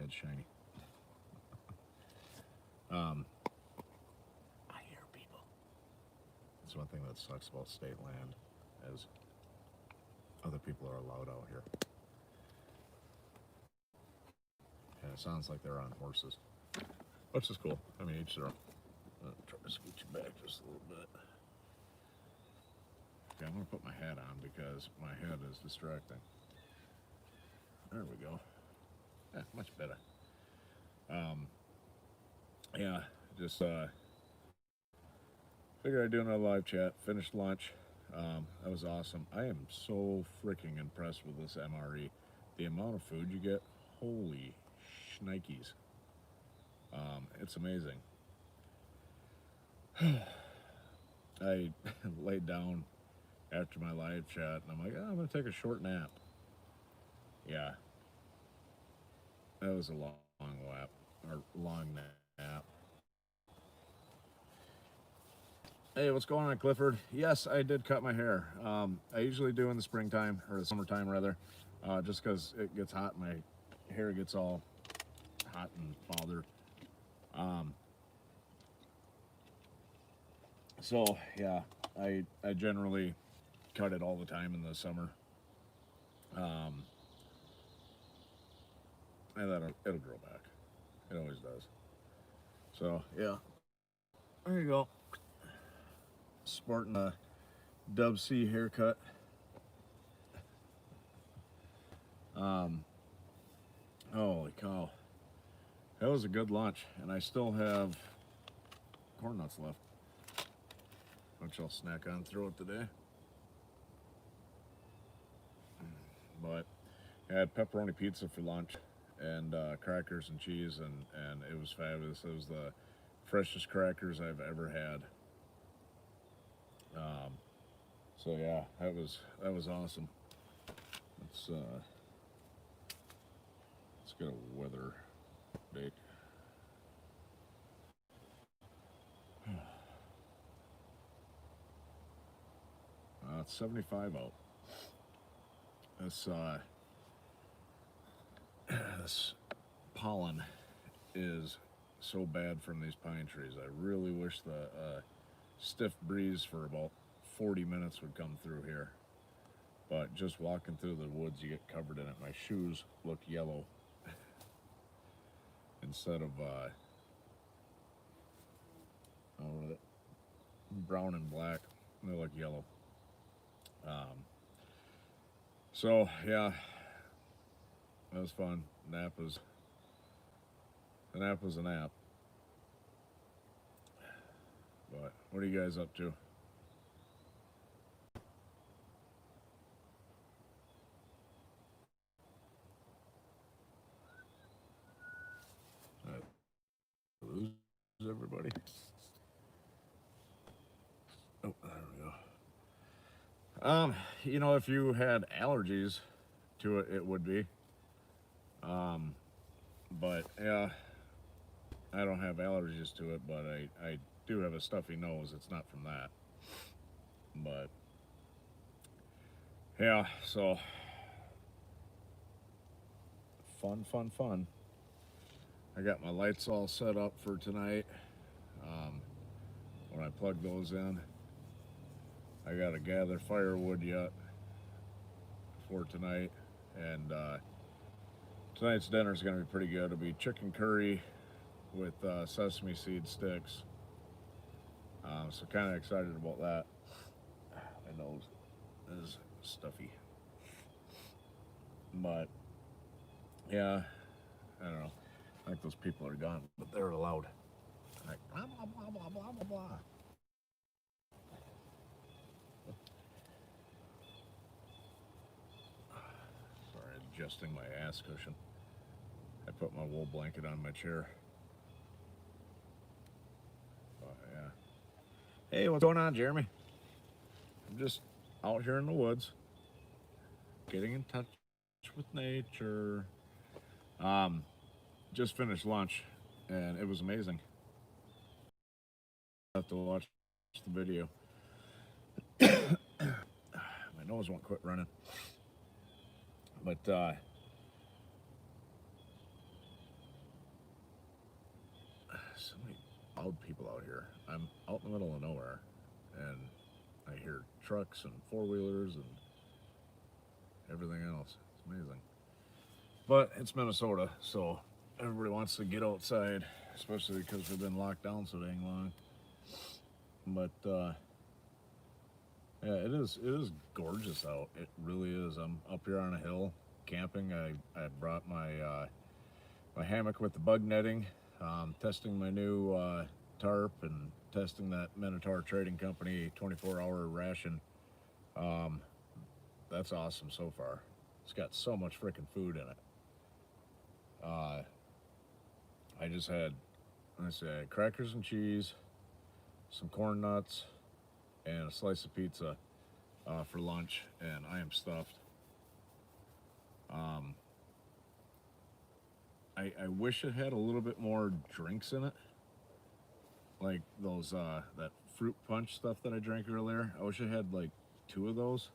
That's shiny. I hear people. That's one thing that sucks about state land, is other people are allowed out here. And it sounds like they're on horses, which is cool. I mean, each their own. I'm gonna try to scoot you back just a little bit. Okay, I'm gonna put my hat on because my head is distracting. There we go. Yeah, much better. Yeah, just figured I'd do another live chat. Finished lunch. That was awesome. I am so freaking impressed with this MRE. The amount of food you get, holy shnikes. It's amazing. I laid down after my live chat and I'm like, oh, I'm gonna take a short nap. Yeah, that was a long nap. Hey, what's going on, Clifford? Yes, I did cut my hair. I usually do in the springtime, or the summertime rather, just because it gets hot, my hair gets all hot and bothered. So yeah, I generally cut it all the time in the summer. Um, and then it'll grow back. It always does. So yeah, there you go. Sporting a Dub C haircut. Holy cow. That was a good lunch, and I still have corn nuts left, which I'll snack on throughout the day. But I had pepperoni pizza for lunch, and crackers and cheese, and it was fabulous. It was the freshest crackers I've ever had. So yeah, that was awesome. Let's get a weather update. It's 75 out. This this pollen is so bad from these pine trees. I really wish the stiff breeze for about 40 minutes would come through here. But just walking through the woods, you get covered in it. My shoes look yellow instead of brown and black. They look yellow. So yeah, that was fun. The nap was a nap. But what are you guys up to? Lose everybody. Oh, there we go. If you had allergies to it, it would be. But yeah, I don't have allergies to it, but I do have a stuffy nose. It's not from that. But yeah, so fun. I got my lights all set up for tonight. When I plug those in, I gotta gather firewood yet for tonight, and tonight's dinner is gonna be pretty good. It'll be chicken curry with sesame seed sticks. So kind of excited about that. My nose is stuffy, but yeah, I don't know. I think those people are gone, but they're allowed. Like blah blah blah blah blah blah blah. Sorry, adjusting my ass cushion. I put my wool blanket on my chair. But yeah. Hey, what's going on, Jeremy? I'm just out here in the woods, getting in touch with nature. Um, just finished lunch, and it was amazing. I have to watch the video. My nose won't quit running. But so many loud people out here. I'm out in the middle of nowhere, and I hear trucks and four-wheelers and everything else. It's amazing. But it's Minnesota, so everybody wants to get outside, especially because we've been locked down so dang long. But yeah, it is gorgeous out. It really is. I'm up here on a hill camping. I brought my hammock with the bug netting, testing my new tarp and testing that Minotaur Trading Company 24-hour ration. That's awesome so far. It's got so much freaking food in it. I just had, let's say, crackers and cheese, some corn nuts, and a slice of pizza for lunch, and I am stuffed. I wish it had a little bit more drinks in it, like those that fruit punch stuff that I drank earlier. I wish it had like 2 of those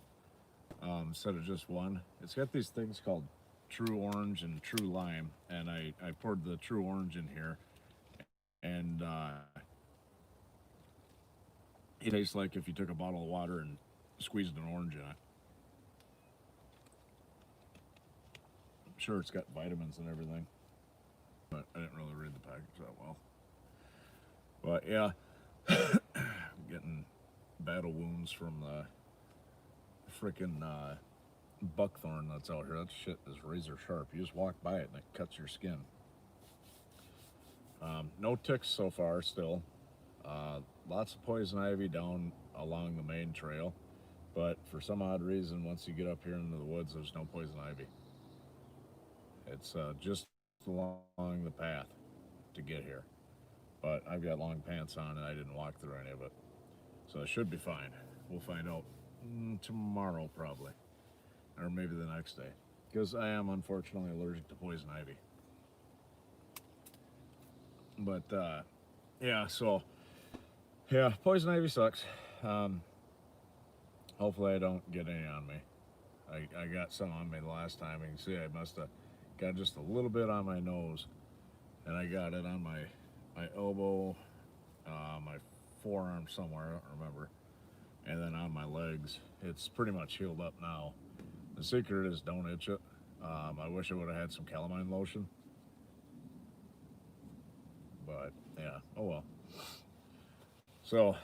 instead of just one. It's got these things called True Orange and True Lime, and I poured the True Orange in here, and it tastes like if you took a bottle of water and squeezed an orange in it. I'm sure it's got vitamins and everything, but I didn't really read the package that well. But yeah, I'm getting battle wounds from the freaking buckthorn that's out here. That shit is razor sharp. You just walk by it and it cuts your skin. No ticks so far still. Lots of poison ivy down along the main trail, but for some odd reason, once you get up here into the woods, there's no poison ivy. It's just along the path to get here. But I've got long pants on and I didn't walk through any of it. So it should be fine. We'll find out tomorrow probably. Or maybe the next day. Because I am unfortunately allergic to poison ivy. But yeah, so yeah, poison ivy sucks. Hopefully I don't get any on me. I got some on me the last time. You can see I must have got just a little bit on my nose. And I got it on my elbow, my forearm somewhere, I don't remember. And then on my legs. It's pretty much healed up now. The secret is don't itch it. I wish I would have had some calamine lotion. But yeah, oh well. So,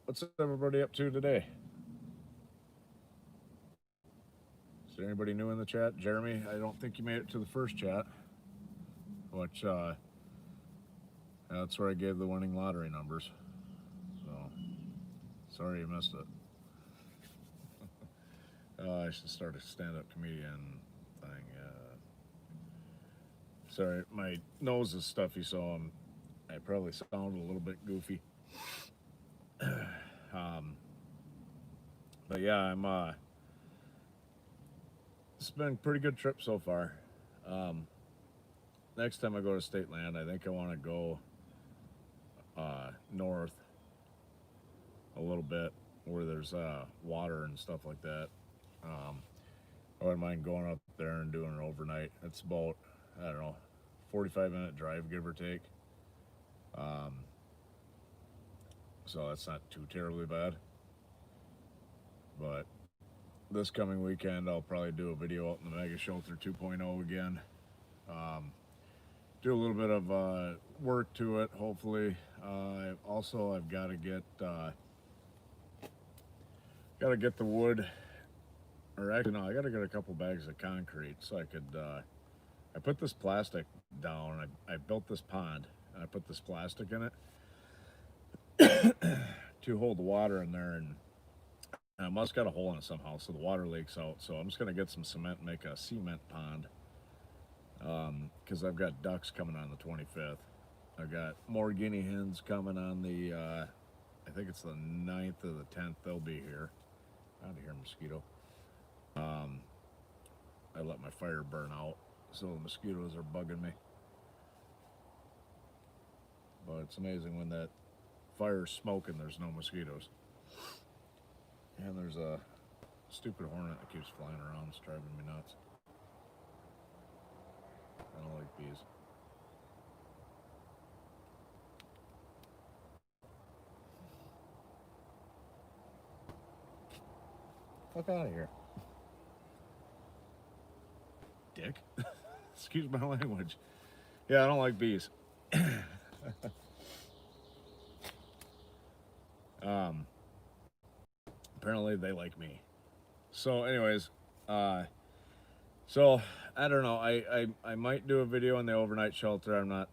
what's everybody up to today? Is there anybody new in the chat? Jeremy, I don't think you made it to the first chat. Which, that's where I gave the winning lottery numbers. So, sorry you missed it. I should start a stand-up comedian thing. Sorry, my nose is stuffy, so I probably sound a little bit goofy. But yeah, it's been a pretty good trip so far. Next time I go to state land, I think I want to go north a little bit where there's water and stuff like that. I wouldn't mind going up there and doing it overnight. It's about, I don't know, 45-minute drive, give or take. So that's not too terribly bad. But this coming weekend, I'll probably do a video out in the Mega Shelter 2.0 again. Do a little bit of work to it, hopefully. Also, I've got to get the wood, or actually no, I got to get a couple bags of concrete so I could. I put this plastic down. I built this pond, and I put this plastic in it to hold the water in there, and I must got a hole in it somehow, so the water leaks out. So I'm just gonna get some cement and make a cement pond. Because I've got ducks coming on the 25th. I've got more guinea hens coming on the, I think it's the 9th or the 10th. They'll be here. Out of here, mosquito. I let my fire burn out, so the mosquitoes are bugging me. But it's amazing when that fire's smoking, there's no mosquitoes. And there's a stupid hornet that keeps flying around. It's driving me nuts. I don't like bees. Fuck out of here, dick. Excuse my language. Yeah, I don't like bees. Um, apparently they like me. So, anyways, uh, so I don't know. I might do a video in the overnight shelter. I'm not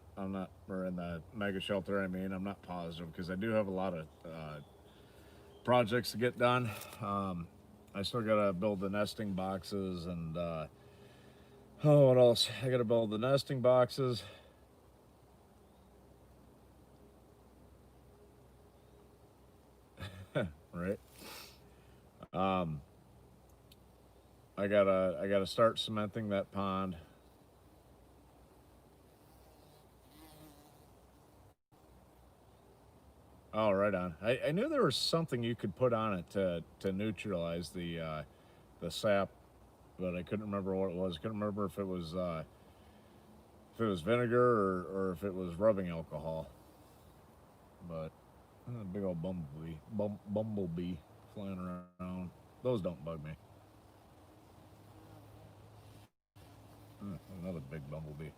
or in the mega shelter. I mean, I'm not positive because I do have a lot of projects to get done. I still gotta build the nesting boxes and oh, what else? I gotta build the nesting boxes. Right. Um, I gotta start cementing that pond. Oh, right on. I knew there was something you could put on it to neutralize the sap, but I couldn't remember what it was. Couldn't remember if it was vinegar or if it was rubbing alcohol. But big old bumblebee flying around. Those don't bug me. Another big bumblebee.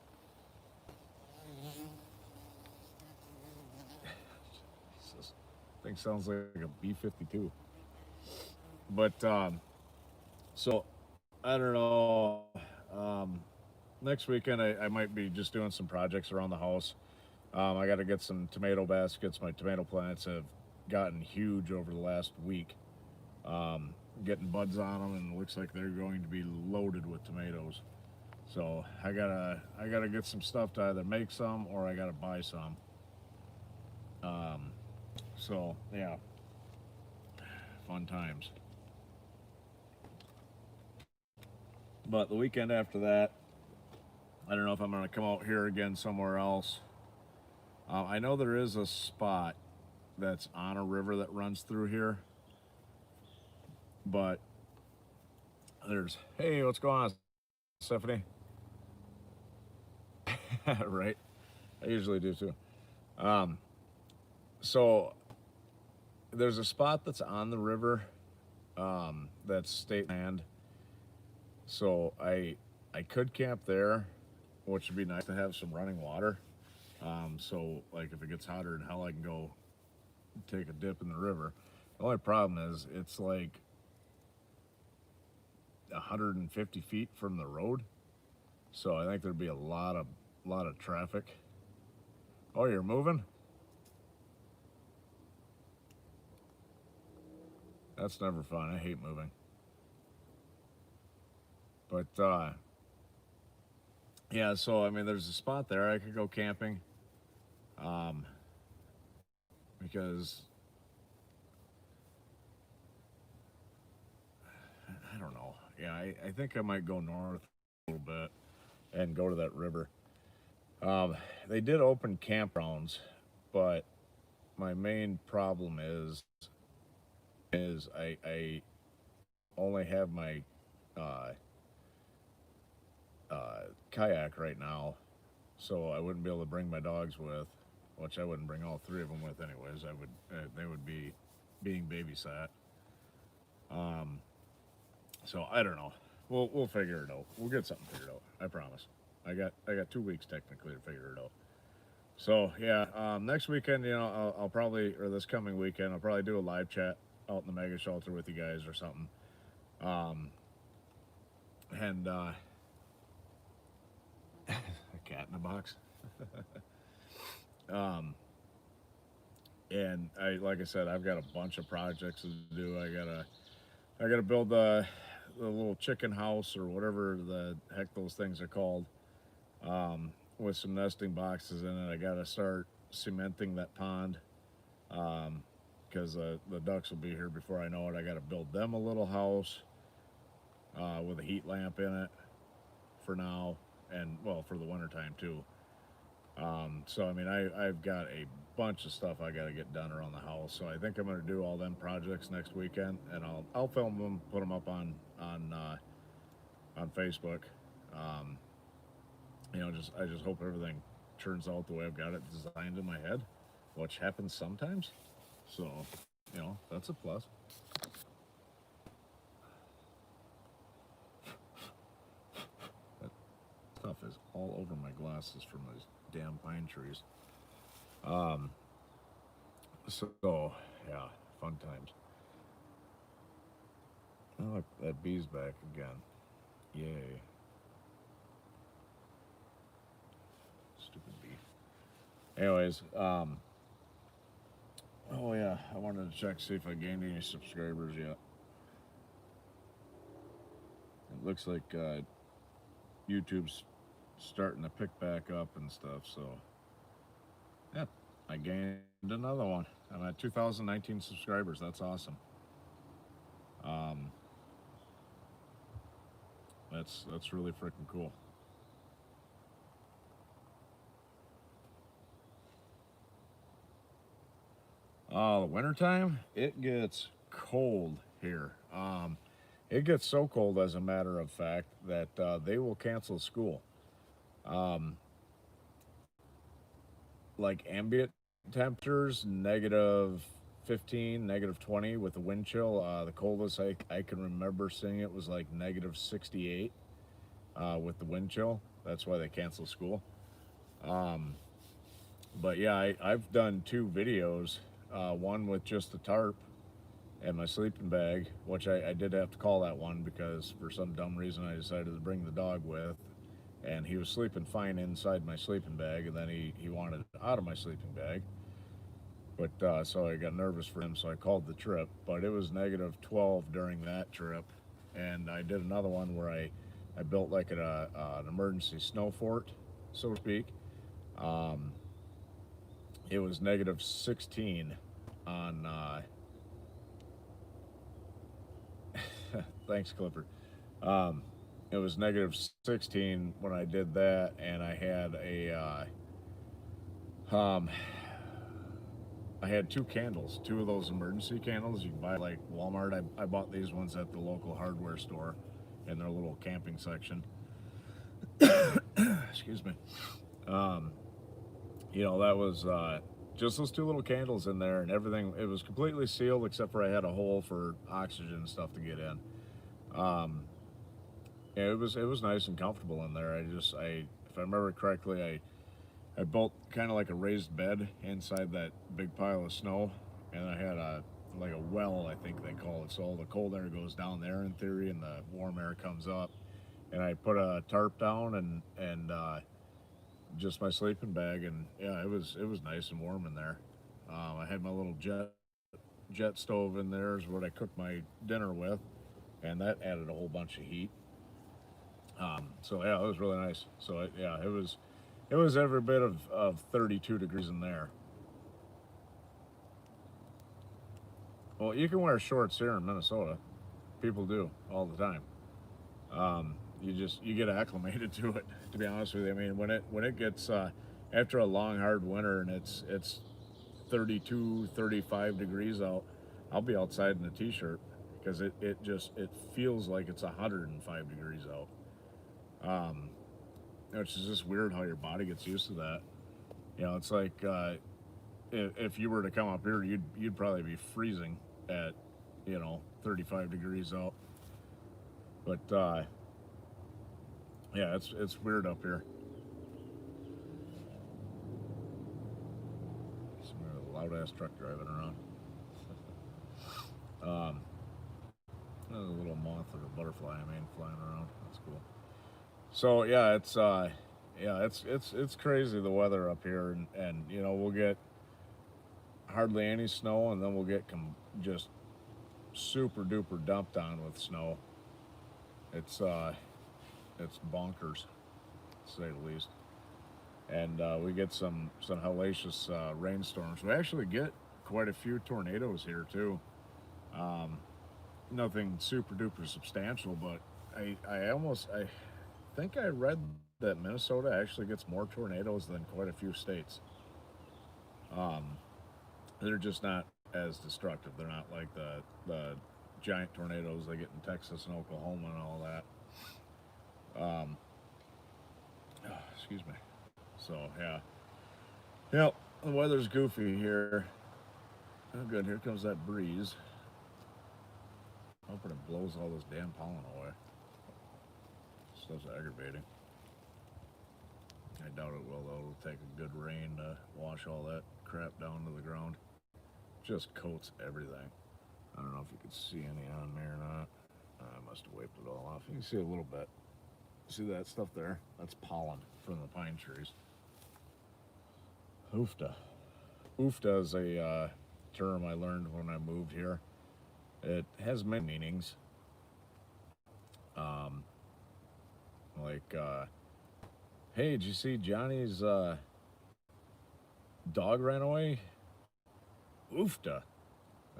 This thing sounds like a B-52. But so I don't know. Um, Next weekend I might be just doing some projects around the house. I got to get some tomato baskets. My tomato plants have gotten huge over the last week. Getting buds on them, and it looks like they're going to be loaded with tomatoes. So I gotta get some stuff to either make some or I gotta buy some. Um, so yeah, fun times. But the weekend after that, I don't know if I'm gonna come out here again somewhere else. I know there is a spot that's on a river that runs through here, but there's hey, what's going on, Stephanie? Right, I usually do too. Um, so there's a spot that's on the river, that's state land. So I could camp there, which would be nice to have some running water. So like if it gets hotter than hell, I can go take a dip in the river. The only problem is it's like 150 feet from the road, so I think there'd be a lot of traffic. Oh, you're moving? That's never fun. I hate moving. But yeah, so I mean, there's a spot there I could go camping, um, because I don't know. Yeah, I think I might go north a little bit and go to that river. Um, they did open campgrounds, but my main problem is I only have my uh, kayak right now, so I wouldn't be able to bring my dogs with, which I wouldn't bring all three of them with anyways. I would they would be being babysat. Um, so I don't know. We'll figure it out. We'll get something figured out. I promise. I got 2 weeks technically to figure it out. So yeah, next weekend, I'll probably or this coming weekend, I'll probably do a live chat out in the mega shelter with you guys or something. Um, and a cat in a box. um, and like I said, I've got a bunch of projects to do. I gotta build the little chicken house or whatever the heck those things are called, with some nesting boxes in it. I gotta start cementing that pond, because the ducks will be here before I know it. I got to build them a little house with a heat lamp in it for now, and well, for the wintertime too. So I mean, I've got a bunch of stuff I got to get done around the house. So I think I'm going to do all them projects next weekend, and I'll film them, put them up on Facebook. Um, just I just hope everything turns out the way I've got it designed in my head, which happens sometimes. So, that's a plus. all over my glasses from these damn pine trees. Um, so yeah, fun times. Oh, look, that bee's back again. Yay. Stupid bee. Anyways, oh yeah, I wanted to check see if I gained any subscribers yet. It looks like YouTube's starting to pick back up and stuff, so yeah, I gained another one. I'm at 2019 subscribers. That's awesome. Um, that's really freaking cool. The wintertime, it gets cold here. It gets so cold, as a matter of fact, that they will cancel school. Um, like ambient temperatures, negative 15, negative 20 with the wind chill. The coldest I can remember seeing it was like negative 68 with the wind chill. That's why they cancel school. Um, but yeah, I've done two videos, one with just the tarp and my sleeping bag, which I did have to call that one because for some dumb reason I decided to bring the dog with. And he was sleeping fine inside my sleeping bag, and then he wanted out of my sleeping bag. But so I got nervous for him, so I called the trip. But it was negative 12 during that trip. And I did another one where I built like an emergency snow fort, so to speak. Um, it was negative 16 on, thanks, Clifford. Um, it was negative 16 when I did that, and um, I had two candles, two of those emergency candles you can buy like Walmart. I bought these ones at the local hardware store in their little camping section. Excuse me. Um, that was just those two little candles in there, and everything. It was completely sealed except for I had a hole for oxygen and stuff to get in. Um, yeah, it was nice and comfortable in there. If I remember correctly, I built kind of like a raised bed inside that big pile of snow, and I had like a well, I think they call it. So all the cold air goes down there in theory, and the warm air comes up. And I put a tarp down and just my sleeping bag, and yeah, it was nice and warm in there. I had my little jet stove in there is what I cooked my dinner with, and that added a whole bunch of heat. So yeah, it was really nice. So yeah, it was every bit of 32 degrees in there. Well, you can wear shorts here in Minnesota. People do all the time. You get acclimated to it. To be honest with you, I mean when it gets after a long hard winter and it's 32, 35 degrees out, I'll be outside in a t-shirt because it feels like it's 105 degrees out. Um, which is just weird how your body gets used to that. It's like if you were to come up here, you'd probably be freezing at 35 degrees out. But yeah, it's weird up here. Some loud ass truck driving around. Um, there's a little moth or a butterfly, flying around. That's cool. So yeah, it's crazy the weather up here, and we'll get hardly any snow, and then we'll get just super duper dumped on with snow. It's it's bonkers, to say the least. And we get some hellacious rainstorms. We actually get quite a few tornadoes here too. Um, Nothing super duper substantial, but I think I read that Minnesota actually gets more tornadoes than quite a few states. Um, they're just not as destructive. They're not like the giant tornadoes they get in Texas and Oklahoma and all that. Excuse me. So yeah, yep. The weather's goofy here. Oh, good. Here comes that breeze. Hoping it blows all this damn pollen away. Stuff's aggravating. I doubt it will, though. It'll take a good rain to wash all that crap down to the ground. Just coats everything. I don't know if you could see any on there or not. I must have wiped it all off. You can see a little bit. See that stuff there? That's pollen from the pine trees. Ufta. Ufta is a term I learned when I moved here. It has many meanings. Um, like, hey, did you see Johnny's dog ran away? Ufta.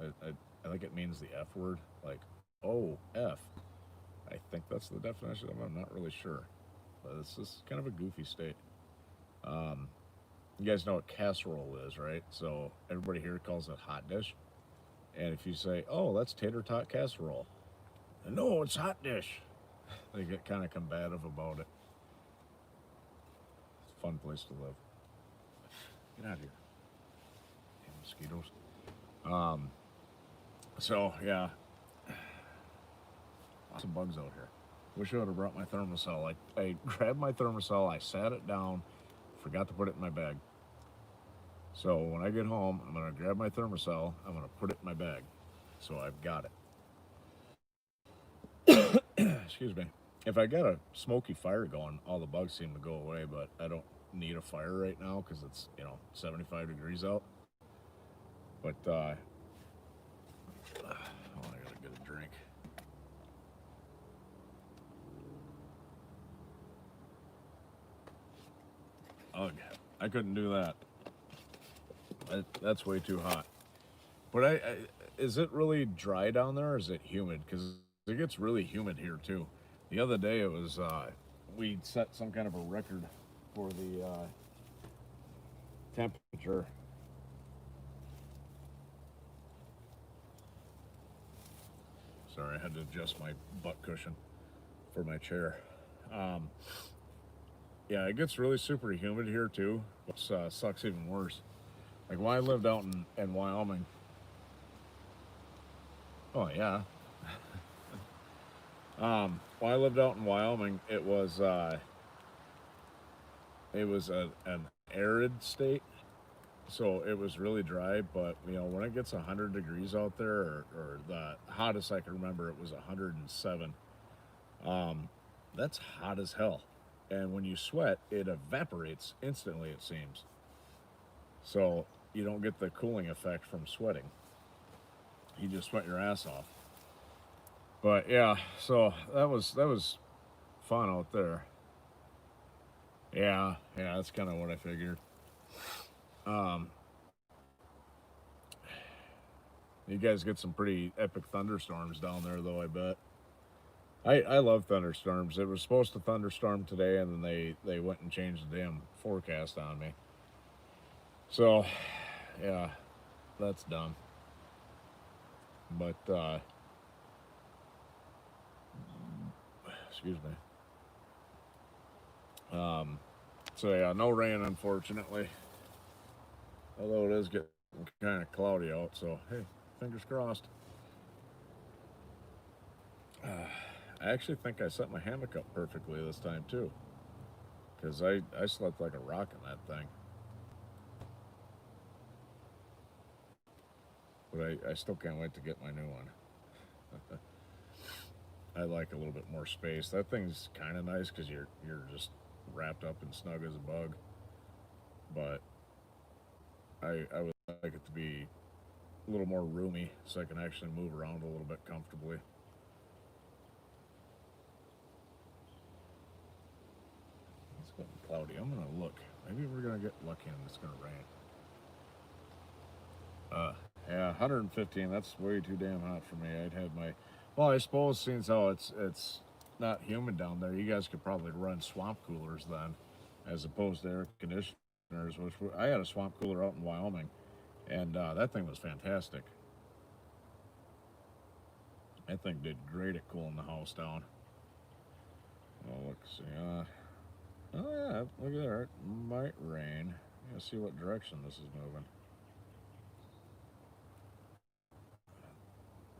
I think it means the F word, like O-F. I think that's the definition of it. I'm not really sure. But it's just kind of a goofy state. Um, you guys know what casserole is, right? So everybody here calls it hot dish. And if you say, oh, that's tater tot casserole, no, it's hot dish. They get kind of combative about it. It's a fun place to live. Get out of here. Damn mosquitoes. So, yeah. Lots of bugs out here. Wish I would have brought my thermosol. I grabbed my thermosol, I sat it down, forgot to put it in my bag. So when I get home, I'm going to grab my thermosol, I'm going to put it in my bag. So I've got it. Excuse me. If I got a smoky fire going, all the bugs seem to go away, but I don't need a fire right now because it's, 75 degrees out. But, I gotta get a drink. Ugh, I couldn't do that. That's way too hot. But is it really dry down there or is it humid? Because it gets really humid here too. The other day it was, we set some kind of a record for the temperature. Sorry, I had to adjust my butt cushion for my chair. Um, yeah, it gets really super humid here too, which sucks even worse. Like when I lived out in Wyoming. Oh yeah. When I lived out in Wyoming, it was an arid state, so it was really dry. But when it gets 100 degrees out there, or the hottest I can remember, it was 107. That's hot as hell, and when you sweat, it evaporates instantly. It seems so you don't get the cooling effect from sweating. You just sweat your ass off. But yeah, so that was fun out there. Yeah, that's kind of what I figured. Um, you guys get some pretty epic thunderstorms down there, though. I bet. I love thunderstorms. It was supposed to thunderstorm today, and then they went and changed the damn forecast on me. So, yeah, that's done. But excuse me. So yeah, no rain unfortunately. Although it is getting kind of cloudy out, so hey, fingers crossed. I actually think I set my hammock up perfectly this time too, because I slept like a rock in that thing. But I still can't wait to get my new one. I like a little bit more space. That thing's kind of nice because you're just wrapped up and snug as a bug. But I would like it to be a little more roomy so I can actually move around a little bit comfortably. It's getting cloudy. I'm gonna look. Maybe we're gonna get lucky and it's gonna rain. Uh, yeah, 115. That's way too damn hot for me. I'd have my. Well, I suppose since how it's not humid down there, you guys could probably run swamp coolers then, as opposed to air conditioners. I had a swamp cooler out in Wyoming, and that thing was fantastic. That thing did great at cooling the house down. Oh, let's see. Oh yeah, look at that. It might rain. Let's see what direction this is moving.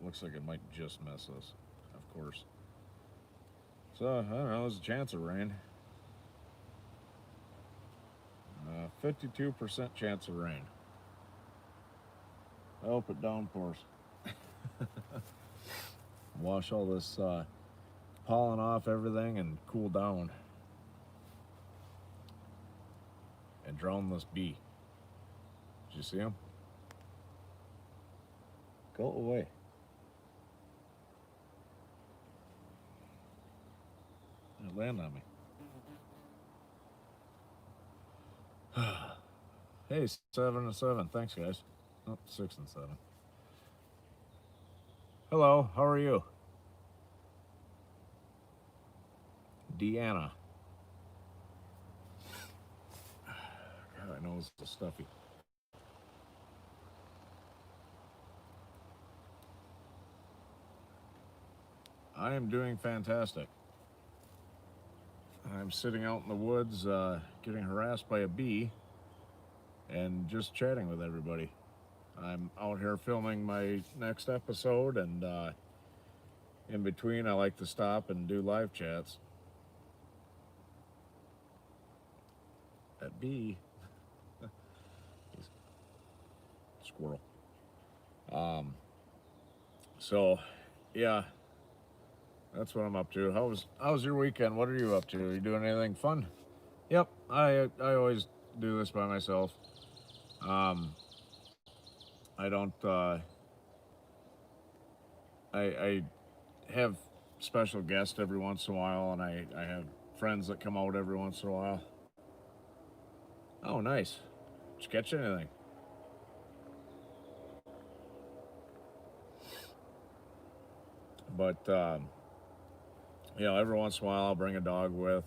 Looks like it might just miss us, of course. So, I don't know, there's a chance of rain. 52% chance of rain. I hope it downpours. Wash all this pollen off everything and cool down. And drown this bee. Did you see him? Go away. It landed on me. Hey, 7 and 7. Thanks, guys. Oh, 6 and 7. Hello, how are you? Deanna. God, I know it's so stuffy. I am doing fantastic. I'm sitting out in the woods, getting harassed by a bee, and just chatting with everybody. I'm out here filming my next episode, and in between, I like to stop and do live chats. That bee, squirrel. So, yeah, that's what I'm up to. How's your weekend? What are you up to? Are you doing anything fun? Yep, I always do this by myself. I don't. I have special guests every once in a while, and I have friends that come out every once in a while. Oh, nice. Did you catch anything? But every once in a while I'll bring a dog with.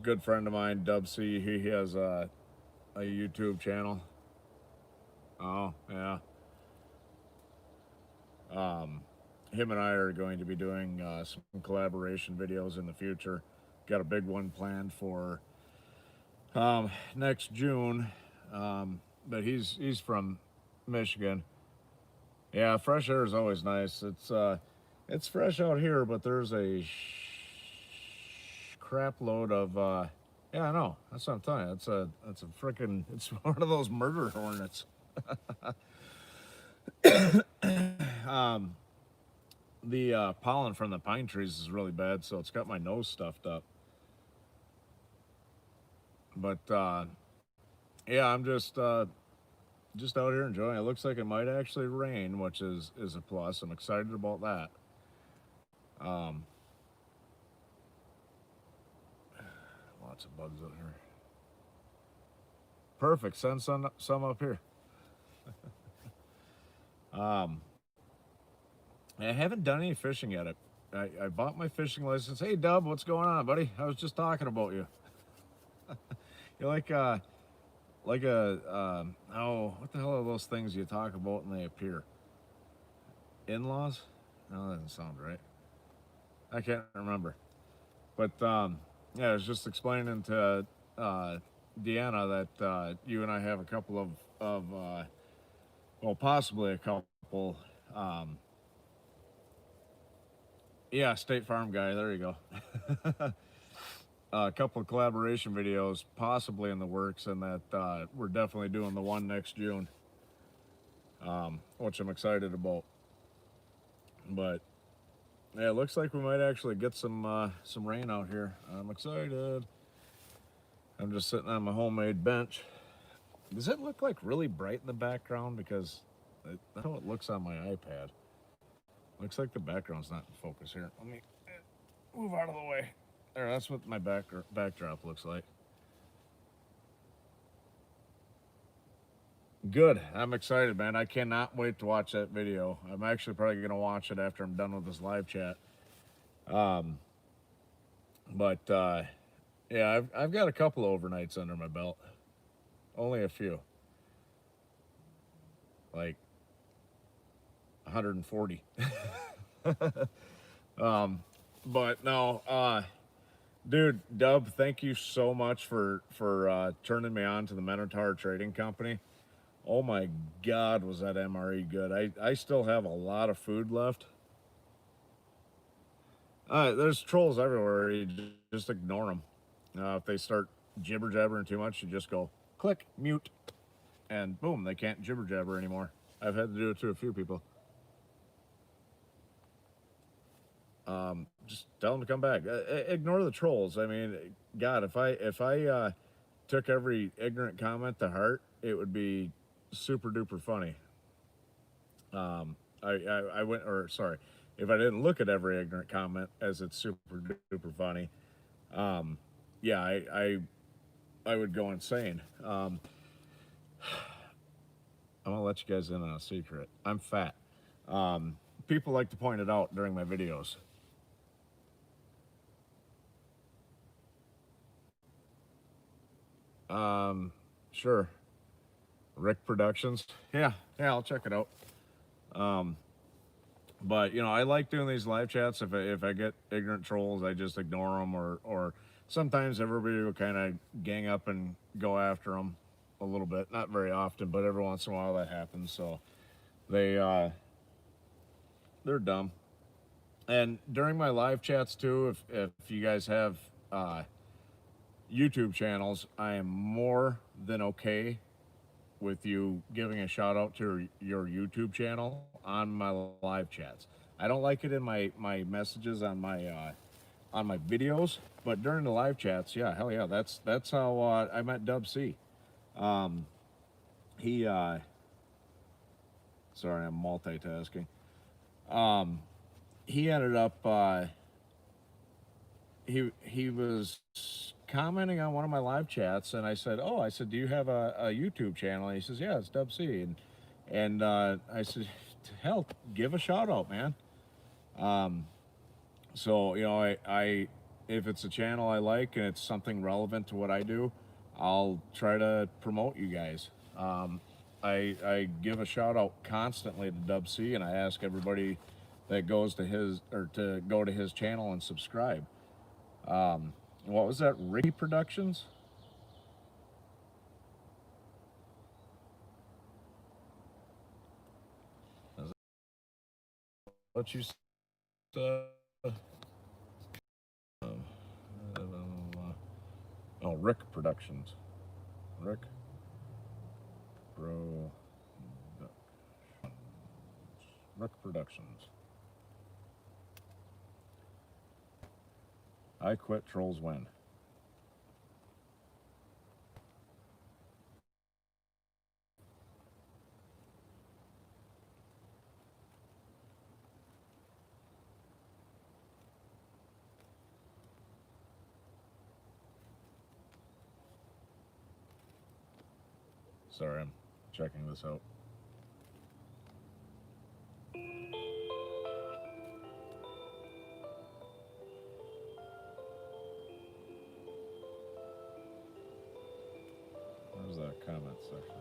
Good friend of mine, Dub C, he has a YouTube channel. Oh, yeah. Him and I are going to be doing some collaboration videos in the future. Got a big one planned for next June. But he's from Michigan. Yeah, fresh air is always nice. It's fresh out here, but there's a crap load of yeah, I know. That's what I'm telling you. It's a freaking it's one of those murder hornets. The pollen from the pine trees is really bad, so it's got my nose stuffed up. But yeah, I'm just out here enjoying it. It looks like it might actually rain, which is a plus. I'm excited about that. Lots of bugs out here. Perfect. Send some up here. I haven't done any fishing yet. I bought my fishing license. Hey, Dub, what's going on, buddy? I was just talking about you. You're like a oh, what the hell are those things you talk about and they appear? In-laws? No, that doesn't sound right. I can't remember. But yeah, I was just explaining to Deanna that you and I have a couple of well, possibly a couple. Yeah, State Farm guy. There you go. A couple of collaboration videos possibly in the works, and that we're definitely doing the one next June, which I'm excited about. But yeah, it looks like we might actually get some rain out here. I'm excited. I'm just sitting on my homemade bench. Does it look like really bright in the background? Because that's how it looks on my iPad. Looks like the background's not in focus here. Let me move out of the way. There, that's what my backdrop looks like. Good. I'm excited, man. I cannot wait to watch that video. I'm actually probably going to watch it after I'm done with this live chat. But yeah, I've got a couple overnights under my belt. Only a few. Like 140. But no, dude, Dub, thank you so much for turning me on to the Minotaur Trading Company. Oh my God, was that MRE good? I still have a lot of food left. There's trolls everywhere. You just ignore them. If they start jibber jabbering too much, you just go click mute, and boom, they can't jibber jabber anymore. I've had to do it to a few people. Just tell them to come back. Ignore the trolls. I mean, God, if I took every ignorant comment to heart, it would be super duper funny. I went, or sorry, if I didn't look at every ignorant comment as it's super duper funny, um, yeah, I would go insane. I'm gonna let you guys in on a secret. I'm fat. People like to point it out during my videos. Sure. Rick Productions. Yeah, I'll check it out. Um, but you know, I like doing these live chats. If I get ignorant trolls, I just ignore them, or sometimes everybody will kind of gang up and go after them a little bit. Not very often, but every once in a while that happens. So they they're dumb. And during my live chats too, if you guys have YouTube channels, I am more than okay with you giving a shout out to your YouTube channel on my live chats. I don't like it in my messages on my videos, but during the live chats, yeah, hell yeah, that's how I met Dub C. Um, he sorry, I'm multitasking. Um, he ended up he was commenting on one of my live chats, and I said, "Oh, I said, do you have a YouTube channel?" And he says, "Yeah, it's Dub C." And I said, "Hell, give a shout out, man." Um, so you know, I if it's a channel I like and it's something relevant to what I do, I'll try to promote you guys. I give a shout out constantly to Dub C, and I ask everybody that goes to his or to go to his channel and subscribe. What was that? Ricky Productions? Is that what you said? Oh, Rick Productions. Rick Bro. Rick Productions. I quit. Trolls win. Sorry, I'm checking this out. Where's that comment section?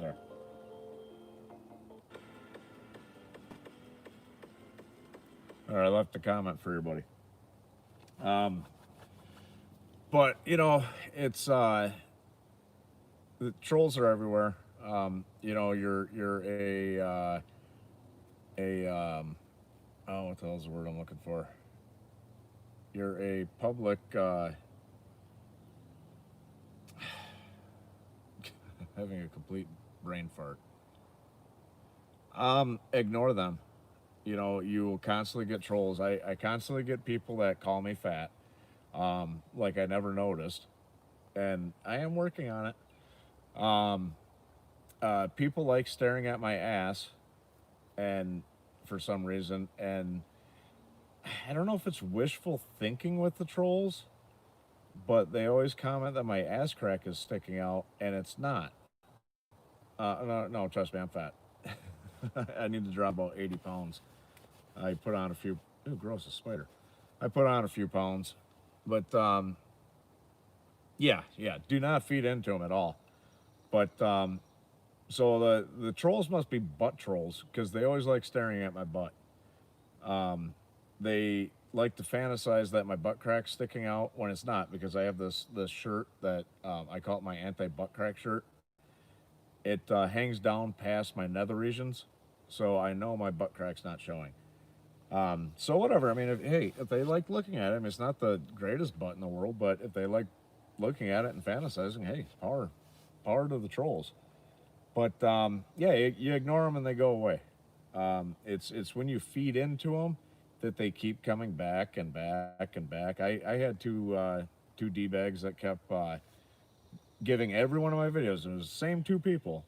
There. All right, I left a comment for everybody. But you know, it's the trolls are everywhere. You know, you're a oh, what the hell's the word I'm looking for? You're a public having a complete brain fart. Ignore them. You know, you will constantly get trolls. I constantly get people that call me fat, like I never noticed, and I am working on it. People like staring at my ass, and for some reason, and I don't know if it's wishful thinking with the trolls, but they always comment that my ass crack is sticking out, and it's not. No, trust me, I'm fat. I need to drop about 80 pounds. I put on a few. Ooh, gross, a spider. I put on a few pounds, but yeah. Do not feed into them at all. But so the trolls must be butt trolls because they always like staring at my butt. They like to fantasize that my butt crack's sticking out when it's not because I have this shirt that I call it my anti butt crack shirt, it hangs down past my nether regions, so I know my butt crack's not showing. So whatever. I mean, if they like looking at it, I mean, it's not the greatest butt in the world, but if they like looking at it and fantasizing, hey, power to the trolls. But yeah, you ignore them and they go away. It's when you feed into them that they keep coming back and back and back. I had two d bags that kept giving every one of my videos. It was the same two people.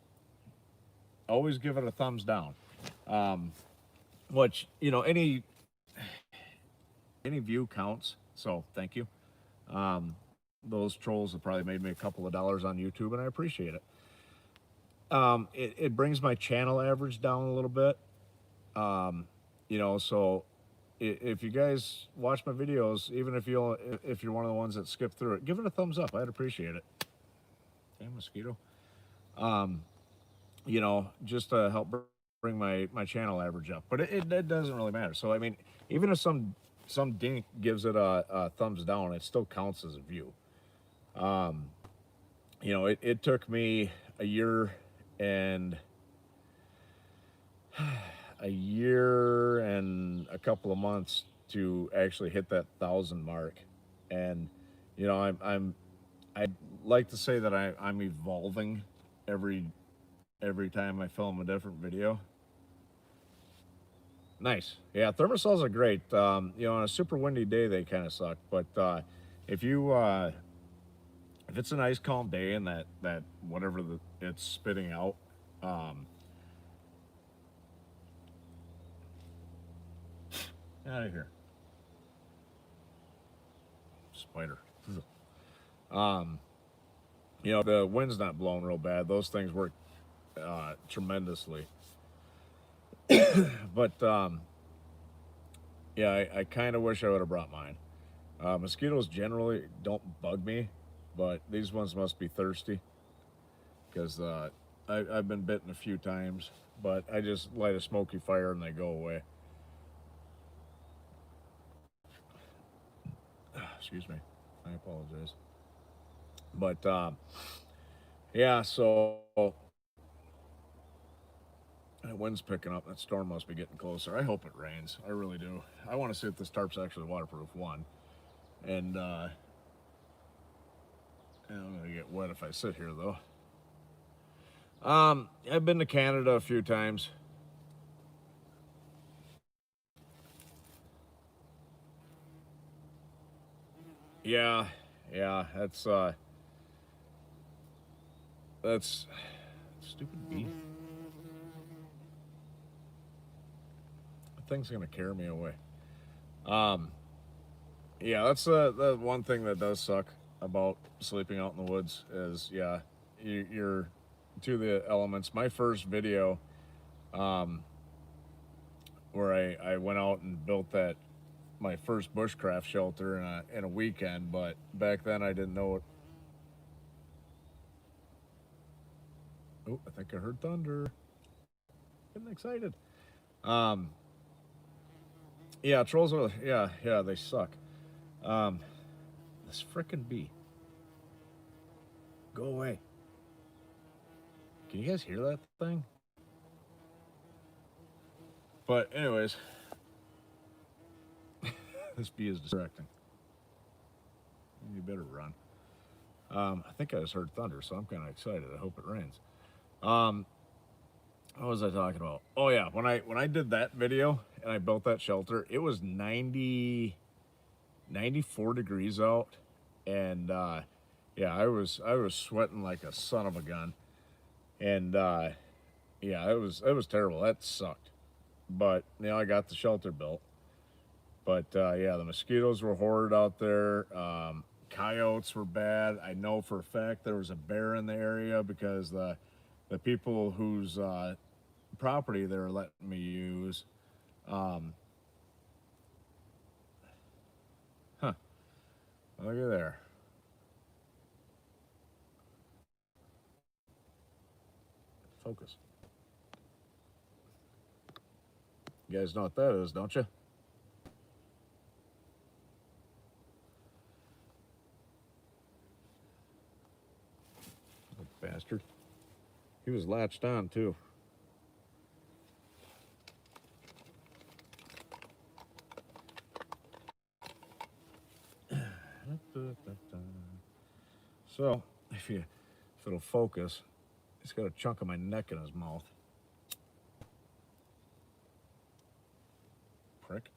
Always give it a thumbs down. Which any view counts. So thank you. Those trolls have probably made me a couple of dollars on YouTube, and I appreciate it. It brings my channel average down a little bit. So if you guys watch my videos, even if you're one of the ones that skip through it, give it a thumbs up. I'd appreciate it. Damn mosquito. Just to help bring my channel average up. But it doesn't really matter. So I mean, even if some dink gives it a thumbs down, it still counts as a view. It took me a year and a couple of months to actually hit that 1,000 mark. And I'd like to say that I'm evolving every time I film a different video. Nice. Yeah, thermosols are great. On a super windy day, they kind of suck. But if it's a nice calm day and that whatever it's spitting out, out of here, spider. The wind's not blowing real bad. Those things work tremendously. But yeah, I kind of wish I would have brought mine. Mosquitoes generally don't bug me, but these ones must be thirsty because I've been bitten a few times, but I just light a smoky fire and they go away. Excuse me. I apologize. But yeah, so that wind's picking up. That storm must be getting closer. I hope it rains. I really do. I want to see if this tarp's actually waterproof, one. And I'm going to get wet if I sit here, though. I've been to Canada a few times. Yeah, that's stupid bee. The thing's gonna carry me away. Yeah, that's the one thing that does suck about sleeping out in the woods is, yeah, you're to the elements. My first video, where I went out and built my first bushcraft shelter in a weekend, but back then I didn't know it. Oh, I think I heard thunder. Getting excited. Yeah, trolls are, yeah, they suck. This frickin' bee. Go away. Can you guys hear that thing? But anyways, this bee is distracting. You better run. I think I just heard thunder, so I'm kind of excited. I hope it rains. What was I talking about? Oh yeah, when I did that video and I built that shelter, it was 94 degrees out, and yeah, I was sweating like a son of a gun, and yeah, it was terrible. That sucked, but I got the shelter built. But yeah, the mosquitoes were horrid out there. Coyotes were bad. I know for a fact there was a bear in the area because the people whose property they were letting me use. Look at there. Focus. You guys know what that is, don't you? Bastard. He was latched on too. So, if it'll focus, he's got a chunk of my neck in his mouth. Prick.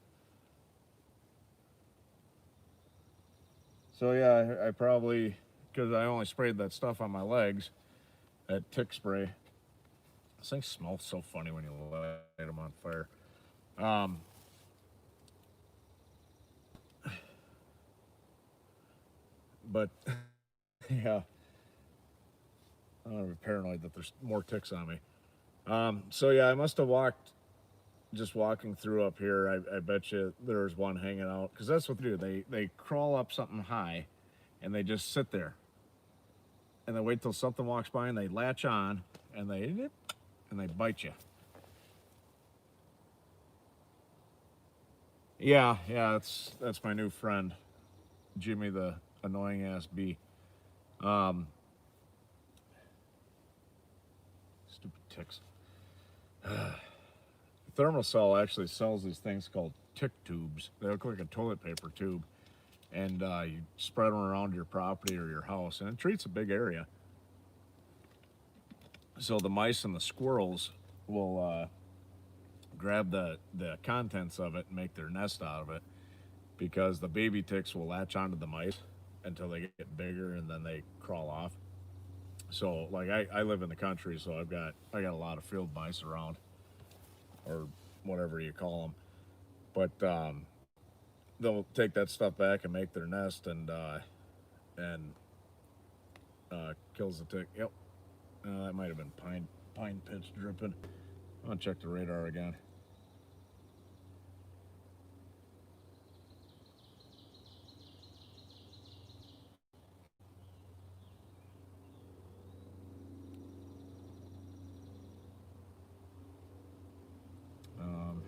So yeah, I probably, because I only sprayed that stuff on my legs, that tick spray. These things smell so funny when you light them on fire. But yeah, I'm paranoid that there's more ticks on me. So yeah, I must have walked, just walking through up here. I bet you there's one hanging out, because that's what they do. They crawl up something high, and they just sit there, and they wait till something walks by, and they latch on, and they bite you. Yeah, that's my new friend, Jimmy the annoying ass bee. Um, Stupid ticks. Thermacell actually sells these things called tick tubes. They look like a toilet paper tube, and you spread them around your property or your house, and it treats a big area. So the mice and the squirrels will grab the contents of it and make their nest out of it, because the baby ticks will latch onto the mice until they get bigger, and then they crawl off. So like I live in the country, so I got a lot of field mice around, or whatever you call them. But they'll take that stuff back and make their nest, and kills the tick. Yep, that might have been pine pitch dripping. I'll check the radar again. Um,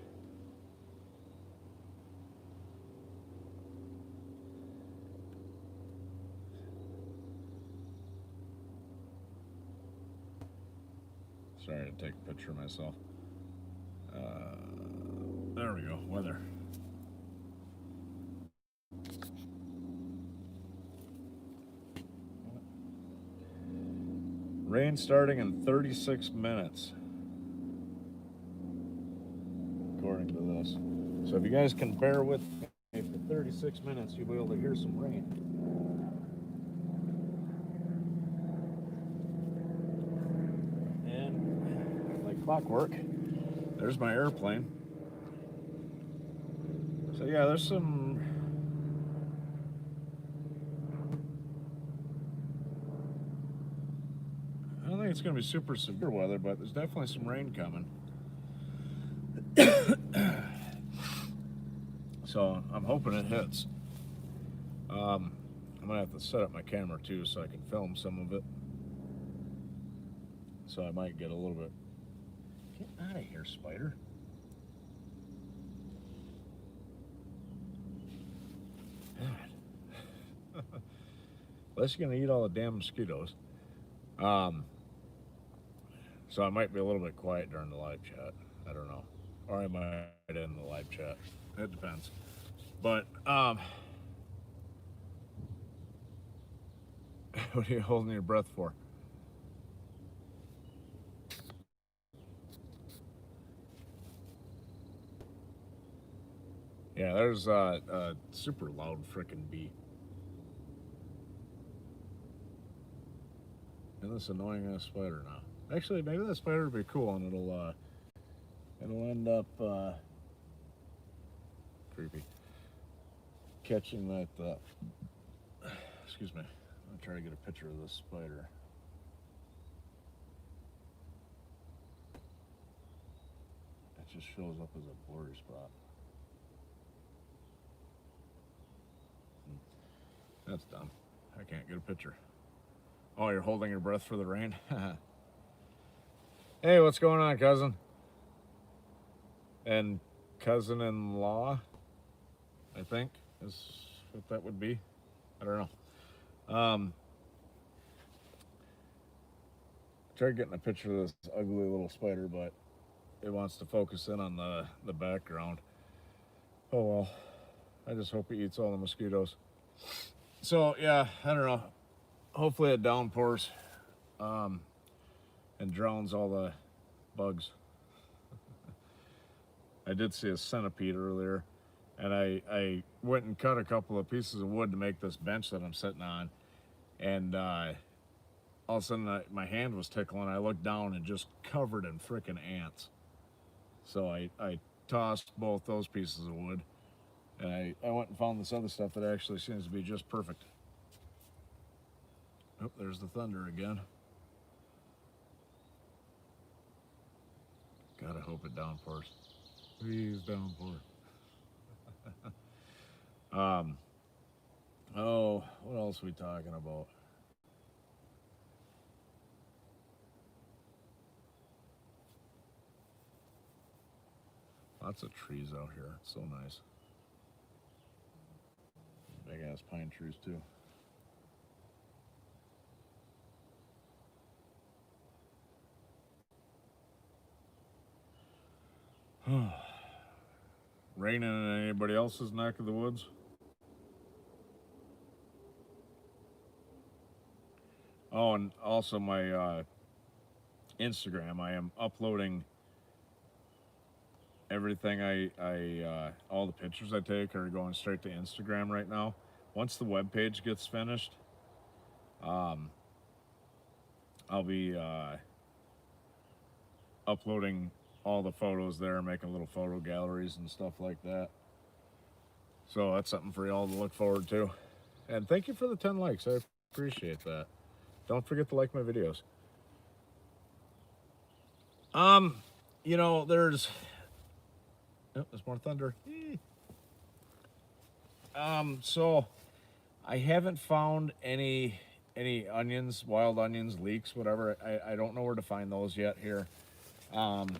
Sorry to take a picture of myself. There we go. Weather. Rain starting in 36 minutes, according to this. So if you guys can bear with me for 36 minutes, you'll be able to hear some rain. And like clockwork, there's my airplane. So yeah, there's some. I don't think it's going to be super severe weather, but there's definitely some rain coming. So I'm hoping it hits. I'm gonna have to set up my camera too, so I can film some of it. So I might get a little bit. Get out of here, spider! God. Unless you're gonna eat all the damn mosquitoes. So I might be a little bit quiet during the live chat. I don't know, or I might end the live chat. It depends. But what are you holding your breath for? Yeah, there's a super loud frickin' bee. And this annoying ass spider now. Actually, maybe that spider will be cool, and it'll end up creepy. Catching that. Excuse me. I'm trying to get a picture of this spider. It just shows up as a blurry spot. That's dumb. I can't get a picture. Oh, you're holding your breath for the rain? Hey, what's going on, cousin? And cousin-in-law, I think, is what that would be. I don't know. tried getting a picture of this ugly little spider, but it wants to focus in on the background. Oh well. I just hope he eats all the mosquitoes. So yeah, I don't know. Hopefully it downpours um, and drowns all the bugs. I did see a centipede earlier, and I went and cut a couple of pieces of wood to make this bench that I'm sitting on, and all of a sudden my hand was tickling. I looked down and just covered in frickin' ants. So I tossed both those pieces of wood, and I went and found this other stuff that actually seems to be just perfect. Oh, there's the thunder again. Gotta hope it downpours. Please downpour. Oh, what else are we talking about? Lots of trees out here. It's so nice. Big ass pine trees too. Raining in anybody else's neck of the woods? Oh, and also my Instagram. I am uploading everything all the pictures I take are going straight to Instagram right now. Once the web page gets finished, um, I'll be uploading all the photos there, making little photo galleries and stuff like that. So that's something for y'all to look forward to. And thank you for the 10 likes. I appreciate that. Don't forget to like my videos. Um, there's there's more thunder. So I haven't found any onions, wild onions, leeks, whatever. I don't know where to find those yet here. Um,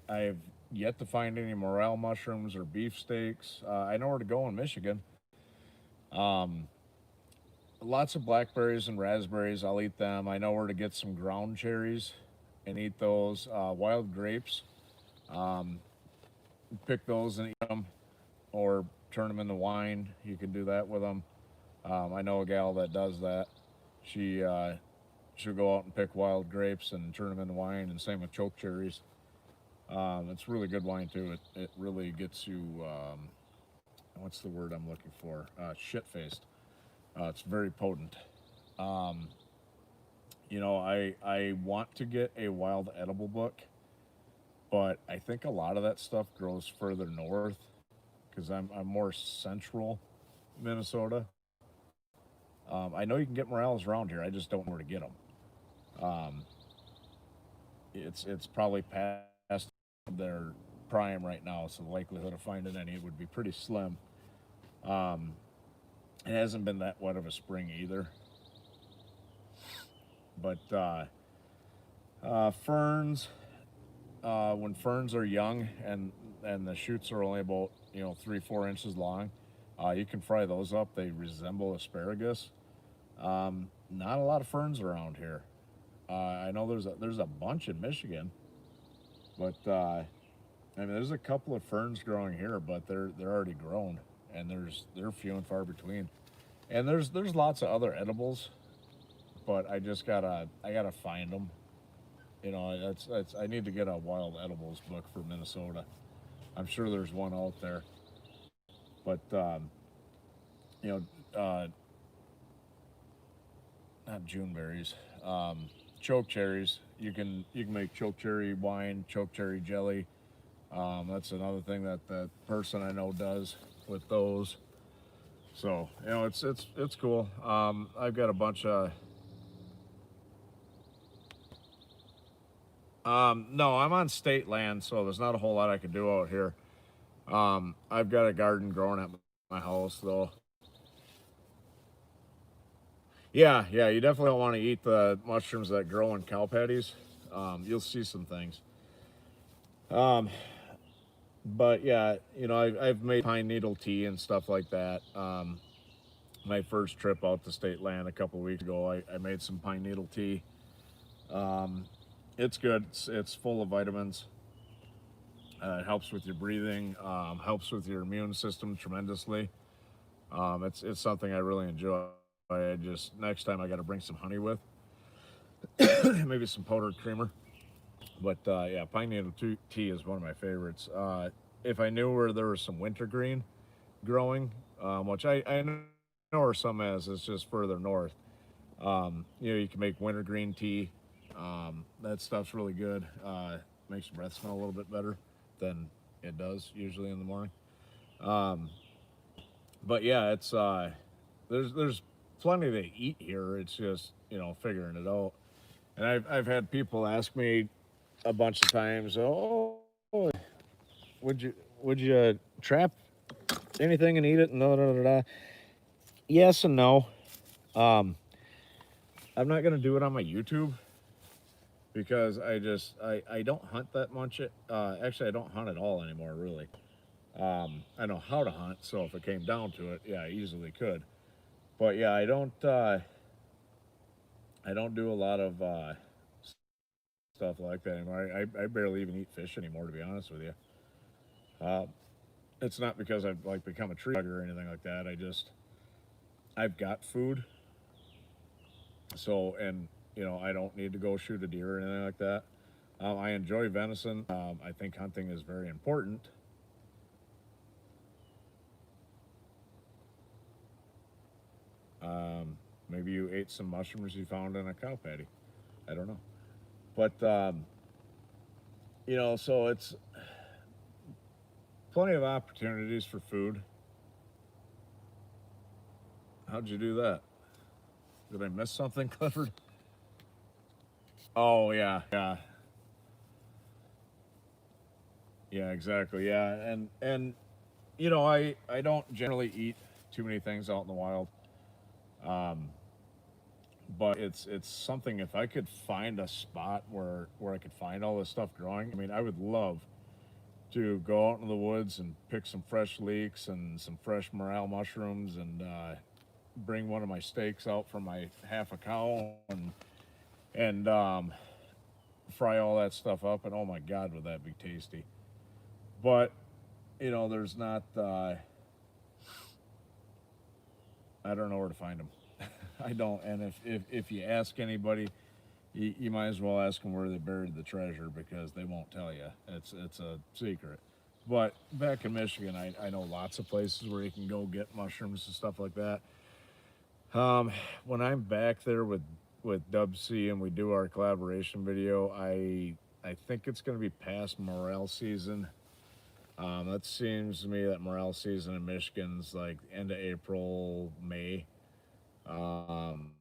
I've yet to find any morel mushrooms or beefsteaks. I know where to go in Michigan. Um, Lots of blackberries and raspberries. I'll eat them. I know where to get some ground cherries and eat those. Wild grapes. Um, Pick those and eat them, or turn them into wine. You can do that with them. I know a gal that does that. She'll go out and pick wild grapes and turn them into wine, and same with choke cherries. It's really good wine too. It really gets you. What's the word I'm looking for? Shit faced. It's very potent. Um, I want to get a wild edible book, but I think a lot of that stuff grows further north because I'm more central Minnesota. I know you can get morels around here. I just don't know where to get them. Um, it's probably past their prime right now, so the likelihood of finding any would be pretty slim. Um, it hasn't been that wet of a spring either. But ferns, when ferns are young and the shoots are only about 3-4 inches long, you can fry those up. They resemble asparagus. Not a lot of ferns around here. I know there's a bunch in Michigan, but I mean there's a couple of ferns growing here, but they're already grown, and they're few and far between. And there's lots of other edibles, but I gotta find them. That's I need to get a wild edibles book for Minnesota. I'm sure there's one out there, but you not June berries, choke cherries. You can make choke cherry wine, choke cherry jelly. That's another thing that that person I know does with those. So it's cool. I've got a bunch of. No, I'm on state land, so there's not a whole lot I can do out here. I've got a garden growing at my house, though. Yeah, yeah, you definitely don't want to eat the mushrooms that grow in cow patties. You'll see some things. Um, but yeah, I've made pine needle tea and stuff like that. My first trip out to state land a couple of weeks ago, I made some pine needle tea. Um, it's good. It's full of vitamins. It helps with your breathing. Helps with your immune system tremendously. It's something I really enjoy. I just next time I got to bring some honey with, maybe some powdered creamer. But yeah, pine needle tea is one of my favorites. If I knew where there was some wintergreen growing, which I know where some is, it's just further north. You can make wintergreen tea. That stuff's really good. Makes your breath smell a little bit better than it does usually in the morning. Um, but yeah, it's there's plenty to eat here. It's just figuring it out. And I've had people ask me a bunch of times, "Oh, would you trap anything and eat it?" No, no, no, no. Yes and no. Um, I'm not gonna do it on my YouTube because I don't hunt that much. Actually, I don't hunt at all anymore. Really, I know how to hunt, so if it came down to it, yeah, I easily could. But yeah, I don't do a lot of stuff like that anymore. I barely even eat fish anymore, to be honest with you. Uh, it's not because I've like become a tree hugger or anything like that. I've got food, so and I don't need to go shoot a deer or anything like that. I enjoy venison. I think hunting is very important. Maybe you ate some mushrooms you found in a cow patty. I don't know, but so it's plenty of opportunities for food. How'd you do that? Did I miss something, Clifford? Oh yeah, yeah, yeah, exactly. Yeah, and I don't generally eat too many things out in the wild. Um, but it's something if I could find a spot where I could find all this stuff growing. I mean, I would love to go out in the woods and pick some fresh leeks and some fresh morel mushrooms and bring one of my steaks out from my half a cow and fry all that stuff up. And oh my God, would that be tasty? But there's not. I don't know where to find them. I don't. And if you ask anybody, you might as well ask them where they buried the treasure because they won't tell you. It's a secret. But back in Michigan, I know lots of places where you can go get mushrooms and stuff like that. Um, when I'm back there with Dub C and we do our collaboration video, I think it's going to be past morel season. That seems to me that morel season in Michigan's like end of April, May. Um,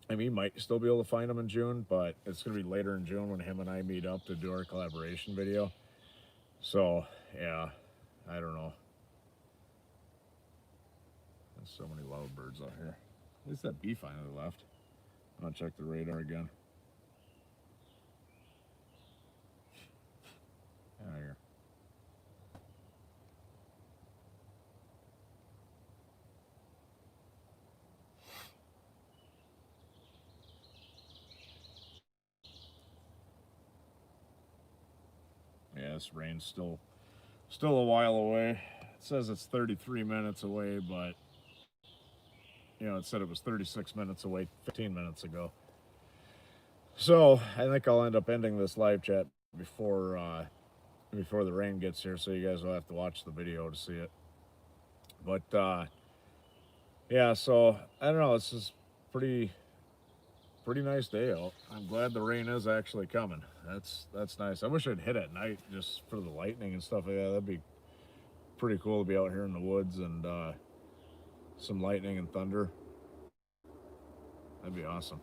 I mean, you might still be able to find them in June, but it's going to be later in June when him and I meet up to do our collaboration video. So, yeah, I don't know. There's so many loud birds out here. At least that bee finally left. I'm going to check the radar again. Yeah, here. Yeah, this rain's still a while away. It says it's 33 minutes away, but it said it was 36 minutes away 15 minutes ago. So I think I'll end up ending this live chat before the rain gets here, so you guys will have to watch the video to see it. But yeah, so I don't know. This is pretty nice day out. I'm glad the rain is actually coming. That's nice. I wish I'd hit at night just for the lightning and stuff like that. That'd be pretty cool to be out here in the woods and some lightning and thunder. That'd be awesome.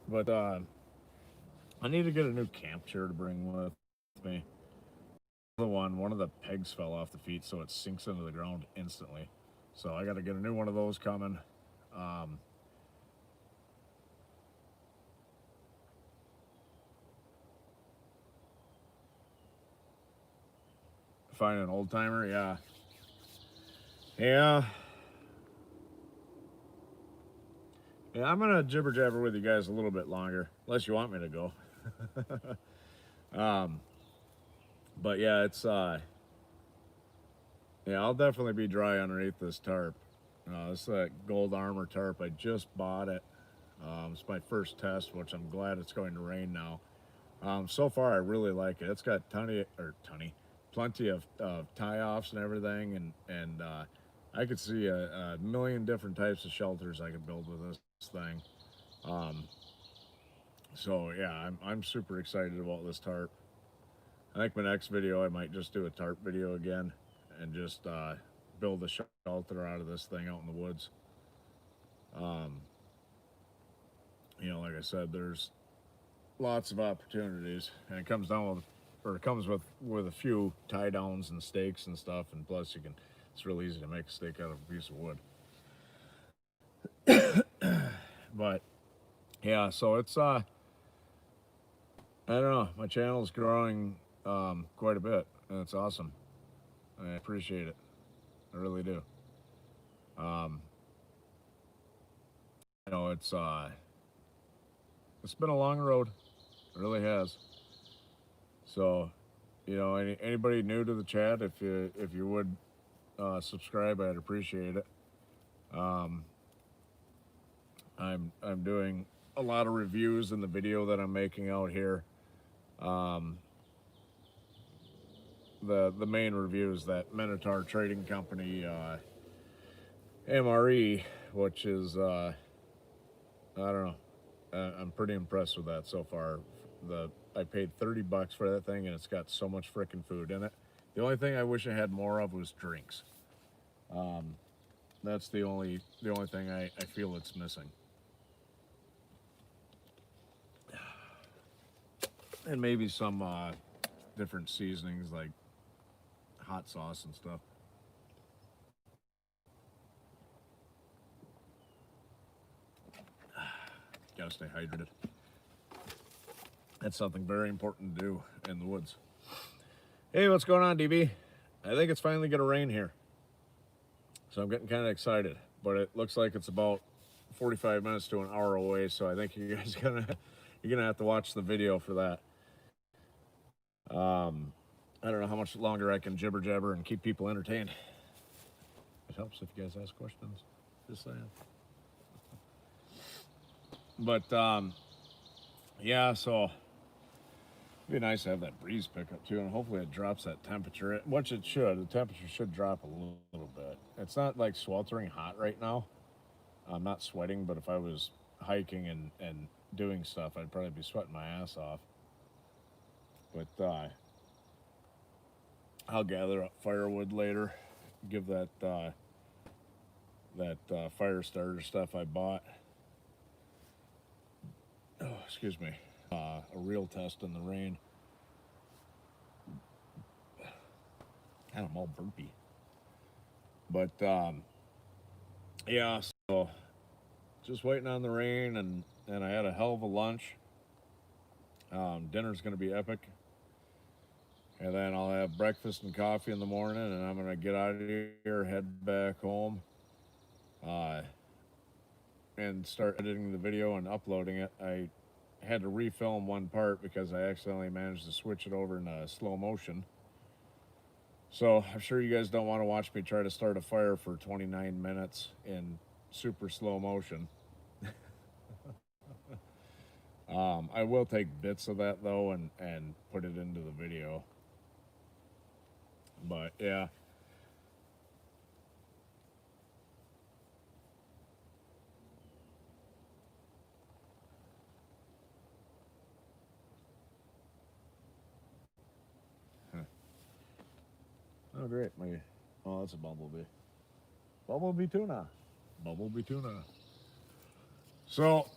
But I need to get a new camp chair to bring with me. One of the pegs fell off the feet, so it sinks into the ground instantly. So I got to get a new one of those coming. Um, find an old timer, yeah, yeah. Yeah, I'm gonna jibber jabber with you guys a little bit longer, unless you want me to go. um, but yeah, it's yeah, I'll definitely be dry underneath this tarp. This is that Gold Armor tarp. I just bought it. It's my first test, which I'm glad it's going to rain now. So far, I really like it. It's got plenty of tie-offs and everything, and I could see a million different types of shelters I could build with this thing. Um, so yeah, I'm super excited about this tarp. I think my next video I might just do a tarp video again, and just build a shelter out of this thing out in the woods. Um, like I said, there's lots of opportunities, and it comes down with, or it comes with a few tie downs and stakes and stuff, and plus you can. It's real easy to make a stake out of a piece of wood. But yeah, so it's I don't know. My channel is growing quite a bit, and it's awesome. I appreciate it. I really do. Um, it's been a long road. It really has. So, anybody new to the chat, if you would subscribe, I'd appreciate it. Um, I'm doing a lot of reviews in the video that I'm making out here. Um, the main reviews that Minotaur Trading Company, MRE, which is I don't know. I'm pretty impressed with that so far. I paid $30 for that thing, and it's got so much freaking food in it. The only thing I wish I had more of was drinks. Um, that's the only thing I feel it's missing. And maybe some different seasonings like hot sauce and stuff. Gotta stay hydrated. That's something very important to do in the woods. Hey, what's going on, DB? I think it's finally gonna rain here, so I'm getting kind of excited. But it looks like it's about 45 minutes to an hour away, so I think you guys you're gonna have to watch the video for that. I don't know how much longer I can jibber jabber and keep people entertained. It helps if you guys ask questions. Just saying. But yeah, so it'd be nice to have that breeze pick up too, and hopefully it drops that temperature, which it should. The temperature should drop a little bit. It's not like sweltering hot right now. I'm not sweating, but if I was hiking and doing stuff, I'd probably be sweating my ass off. But I'll gather up firewood later, give that fire starter stuff I bought. Oh, excuse me. A real test in the rain. And I'm all burpy. But yeah, so just waiting on the rain, and I had a hell of a lunch. Dinner's gonna be epic. And then I'll have breakfast and coffee in the morning, and I'm gonna get out of here, head back home, and start editing the video and uploading it. I had to refilm one part because I accidentally managed to switch it over into slow motion. So I'm sure you guys don't want to watch me try to start a fire for 29 minutes in super slow motion. I will take bits of that though and put it into the video. But yeah. Huh. Oh great, that's a bumblebee. Bumblebee tuna. Bumblebee tuna. So,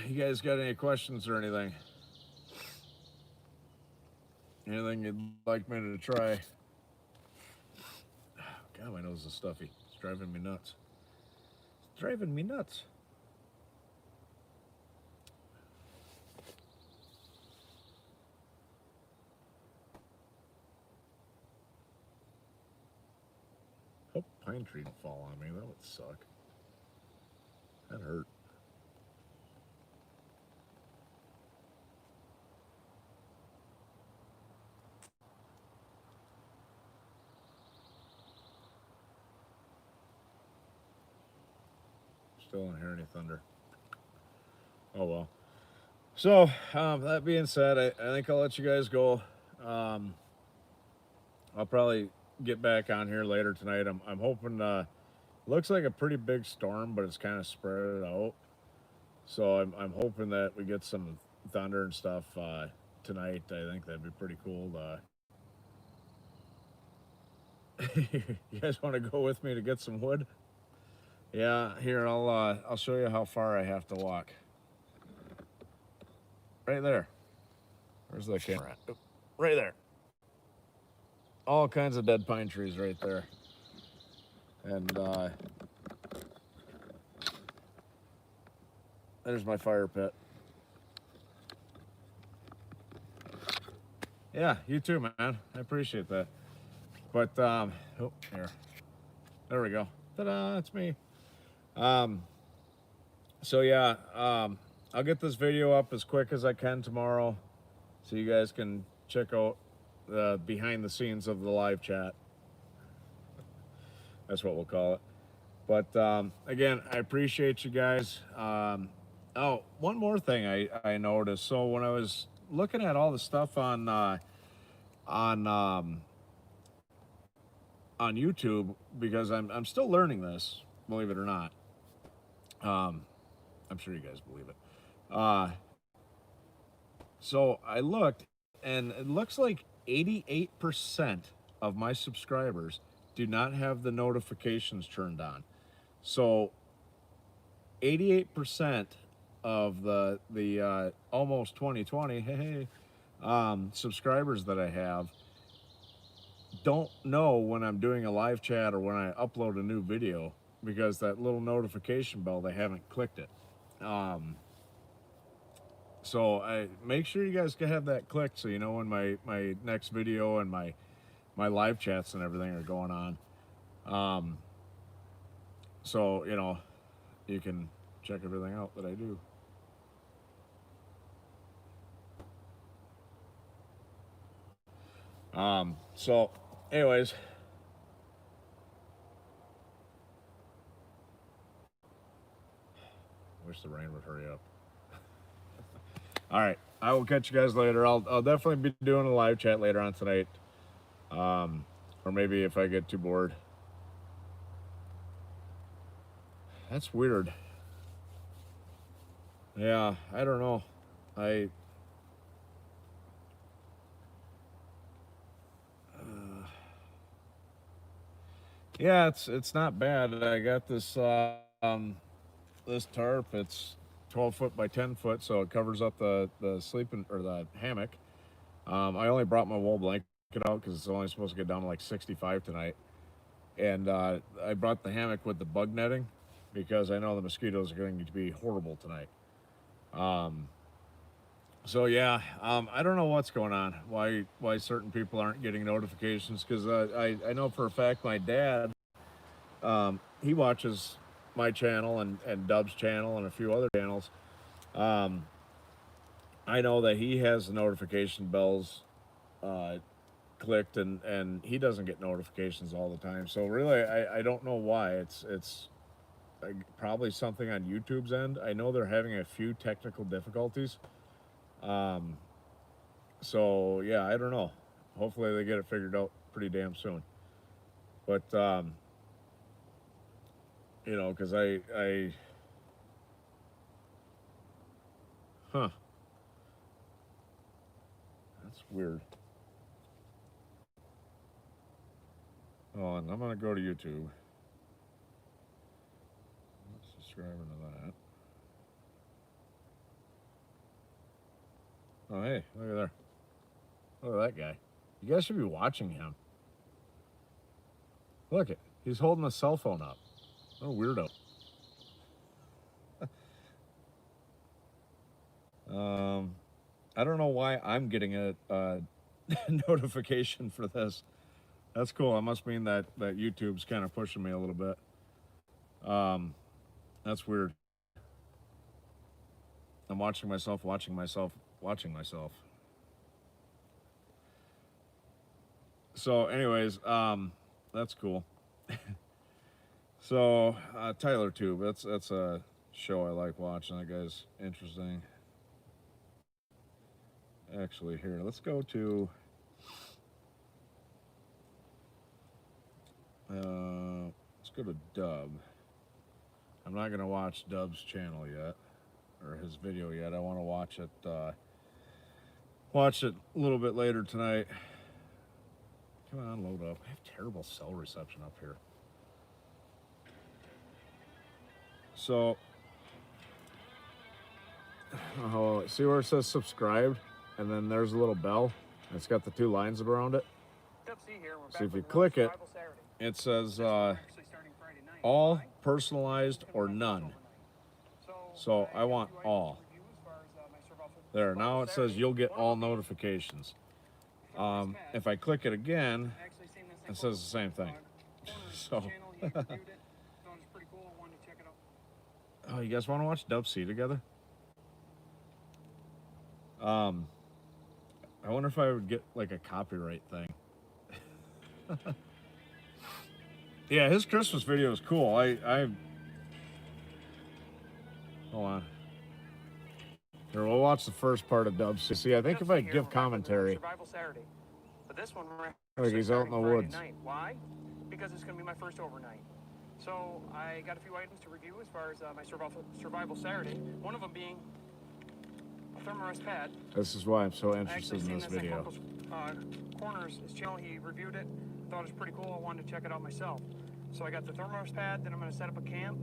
you guys got any questions or anything? Anything you'd like me to try? God, my nose is stuffy. It's driving me nuts. It's driving me nuts. Hope pine tree would fall on me. That would suck. That hurt. Still don't hear any thunder. Oh well. So that being said, I think I'll let you guys go. Um, I'll probably get back on here later tonight. I'm hoping. Looks like a pretty big storm, but it's kind of spread out. So I'm hoping that we get some thunder and stuff tonight. I think that'd be pretty cool. You guys want to go with me to get some wood? Yeah, here I'll show you how far I have to walk. Right there. Where's the camera at? Oop, right there. All kinds of dead pine trees right there. And there's my fire pit. Yeah, you too, man. I appreciate that. But oh, here, there we go. Ta-da! It's me. Um, so yeah, I'll get this video up as quick as I can tomorrow, so you guys can check out the behind the scenes of the live chat. That's what we'll call it. But again, I appreciate you guys. Oh, one more thing I noticed. So when I was looking at all the stuff on on YouTube, because I'm still learning this, believe it or not. I'm sure you guys believe it. Uh, so I looked, and it looks like 88% of my subscribers do not have the notifications turned on. So 88% of the almost 2020 hey subscribers that I have don't know when I'm doing a live chat or when I upload a new video, because that little notification bell, they haven't clicked it. So I make sure you guys can have that clicked, so you know when my next video and my live chats and everything are going on. So you know you can check everything out that I do. So anyways, wish the rain would hurry up. All right, I will catch you guys later. I'll definitely be doing a live chat later on tonight, or maybe if I get too bored. That's weird. Yeah, I don't know. I Yeah, it's not bad. I got this this tarp. It's 12 foot by 10 foot, so it covers up the sleeping or the hammock. I only brought my wool blanket out because it's only supposed to get down to like 65 tonight, and I brought the hammock with the bug netting because I know the mosquitoes are going to be horrible tonight. Um, so yeah, I don't know what's going on. Why certain people aren't getting notifications? Because I know for a fact my dad, he watches my channel and Dub's channel and a few other channels. Um, I know that he has the notification bells uh, clicked, and he doesn't get notifications all the time. So really, I don't know why. It's probably something on YouTube's end. I know they're having a few technical difficulties. Um, so yeah, I don't know. Hopefully they get it figured out pretty damn soon. But you know, because huh, that's weird. Oh, and I'm gonna go to YouTube. Let's subscribe to that. Oh hey, look at there. Look at that guy. You guys should be watching him. Look it. He's holding a cell phone up. What a weirdo. Um, I don't know why I'm getting a notification for this. That's cool. That must mean that YouTube's kind of pushing me a little bit. Um, that's weird. I'm watching myself, watching myself, watching myself. So, anyways, that's cool. So Tyler Tube, that's a show I like watching. That guy's interesting. Actually, here, let's go to let's go to Dub. I'm not gonna watch Dub's channel yet, or his video yet. I want to watch it a little bit later tonight. Come on, load up. I have terrible cell reception up here. So, see where it says subscribed, and then there's a little bell. And it's got the two lines around it. So if you click it, it says all, personalized, or none. So I want all. There, now it says you'll get all notifications. If I click it again, it says the same thing. So, oh, you guys want to watch Dub C together? I wonder if I would get like a copyright thing. Yeah, his Christmas video is cool. I hold on. Here, we'll watch the first part of Dub C. See, I think if I give commentary, but this one like he's out in the woods. Night. Why? Because it's going to be my first overnight. So I got a few items to review as far as my survival Saturday. One of them being a Thermarest pad. This is why I'm so interested in this video. Corners, his channel, he reviewed it. Thought it was pretty cool. I wanted to check it out myself. So I got the Thermarest pad. Then I'm going to set up a camp.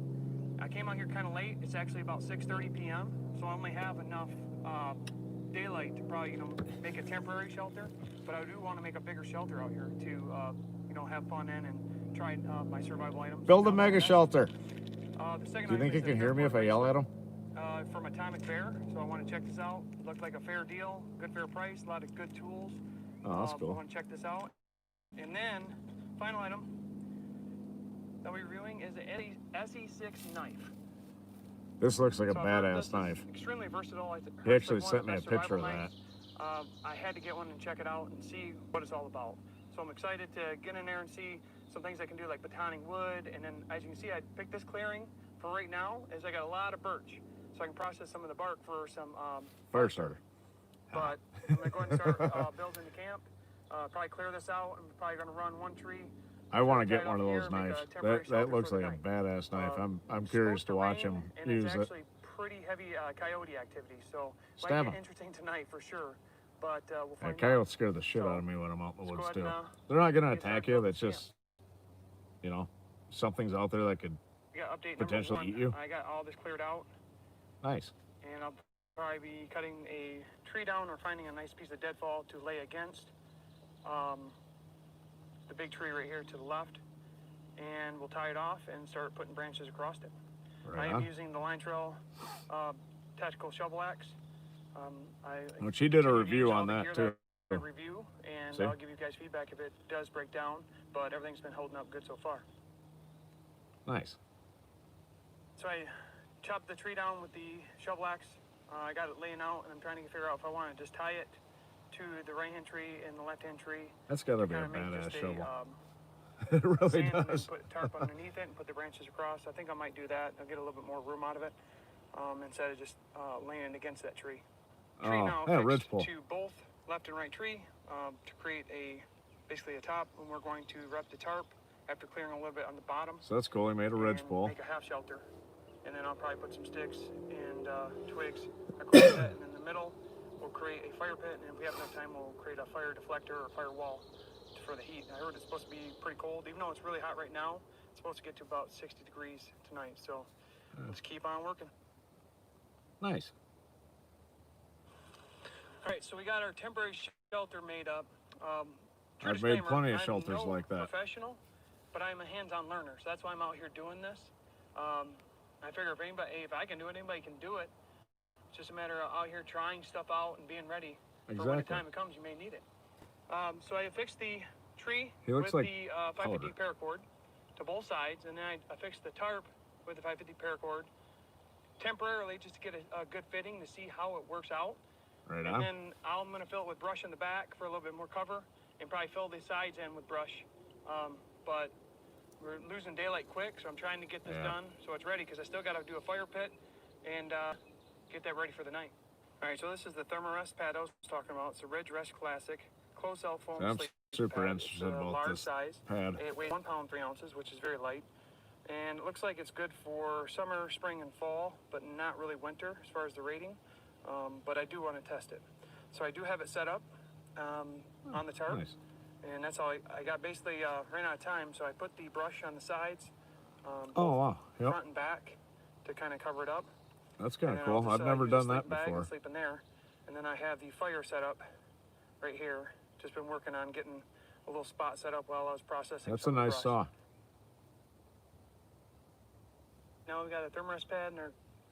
I came out here kind of late. It's actually about 6:30 p.m. So I only have enough daylight to probably, make a temporary shelter. But I do want to make a bigger shelter out here to, have fun in and try my survival items. Build a mega shelter. The second Do you think he can hear me if I yell at him? From Atomic Bear. So I want to check this out. It looked like a fair deal, good fair price, a lot of good tools. Oh, that's cool. I want to check this out. And then, final item that we're reviewing is the SE6 knife. This looks like a badass knife. Extremely versatile. He actually sent me a picture of that. I had to get one and check it out and see what it's all about. So I'm excited to get in there and see some things I can do, like batoning wood. And then, as you can see, I picked this clearing for right now, as I got a lot of birch. So I can process some of the bark for some fire starter. But I'm going to go ahead and start building the camp. Probably clear this out. I'm probably going to run one tree. I want to get one of those knives. That looks like a badass knife. I'm curious to watch him use it. It's actually pretty heavy coyote activity, so might be interesting tonight for sure. But we'll find out. Coyotes scare the shit out of me when I'm out in the woods too. They're not going to attack you. That's just, something's out there that could potentially eat you. I got all this cleared out. Nice. And I'll probably be cutting a tree down or finding a nice piece of deadfall to lay against the big tree right here to the left, and we'll tie it off and start putting branches across it. Right I am using the Line Trail tactical shovel axe. Which he did a review on that too. Review, and I'll give you guys feedback if it does break down, but everything's been holding up good so far. Nice. So I chopped the tree down with the shovel axe. I got it laying out, and I'm trying to figure out if I want to just tie it to the right-hand tree and the left-hand tree. That's got to be a badass shovel. It really does. Put a tarp underneath it and put the branches across. I think I might do that. I'll get a little bit more room out of it instead of just laying it against that tree. Now fixed to both left and right tree to create basically a top, and we're going to wrap the tarp after clearing a little bit on the bottom. So that's cool. He made a ridge pole. Make a half shelter, and then I'll probably put some sticks and twigs across it, and in the middle we'll create a fire pit, and if we have enough time, we'll create a fire deflector or fire wall for the heat. I heard it's supposed to be pretty cold, even though it's really hot right now. It's supposed to get to about 60 degrees tonight, so let's keep on working. Nice. All right, so we got our temporary shelter made up. I've made plenty of shelters like that. Professional, but I'm a hands-on learner, so that's why I'm out here doing this. I figure if I can do it, anybody can do it. It's just a matter of out here trying stuff out and being ready for when the time it comes, you may need it. So I fixed the tree with the 550 paracord to both sides, and then I fixed the tarp with the 550 paracord temporarily just to get a good fitting to see how it works out. Right on. And then I'm going to fill it with brush in the back for a little bit more cover, and probably fill the sides in with brush. But we're losing daylight quick, so I'm trying to get this done so it's ready, because I still got to do a fire pit and get that ready for the night. All right, so this is the Thermarest pad I was talking about. It's a Ridge Rest Classic closed cell foam I'm sleep super pad. interested It's a about large this size pad. It weighs 1 pound 3 ounces, which is very light, and it looks like it's good for summer, spring, and fall, but not really winter as far as the rating. But I do want to test it, so I do have it set up on the tarp. Nice. And that's all I got. Basically ran out of time, so I put the brush on the sides, Oh wow, yep. front and back, to kind of cover it up. That's kind And of then I'll cool. just, I've never use a done that sleeping bag before. and sleep in there. And then I have the fire set up right here. Just been working on getting a little spot set up while I was processing. That's a some of the nice brush. saw. Now we've got a Thermarest pad and our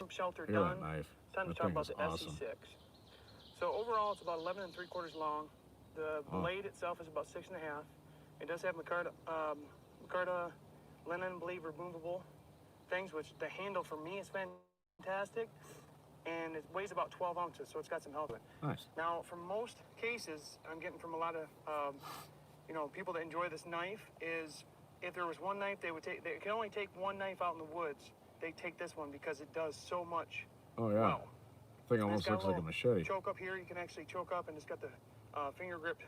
shelter Look at done. that knife. It's time to That talk thing about is the awesome. SC6. So overall, it's about 11 3/4 long. The blade itself is about 6 1/2. It does have micarta linen blade removable things, which the handle for me is fantastic, and it weighs about 12 ounces, so it's got some help in it. Nice. Now, for most cases, I'm getting from a lot of people that enjoy this knife, is if there was one knife they can only take one knife out in the woods. They take this one because it does so much. Oh yeah. Well. Thing And almost it's got looks like a little machete. choke up here. You can actually choke up, and it's got the finger grip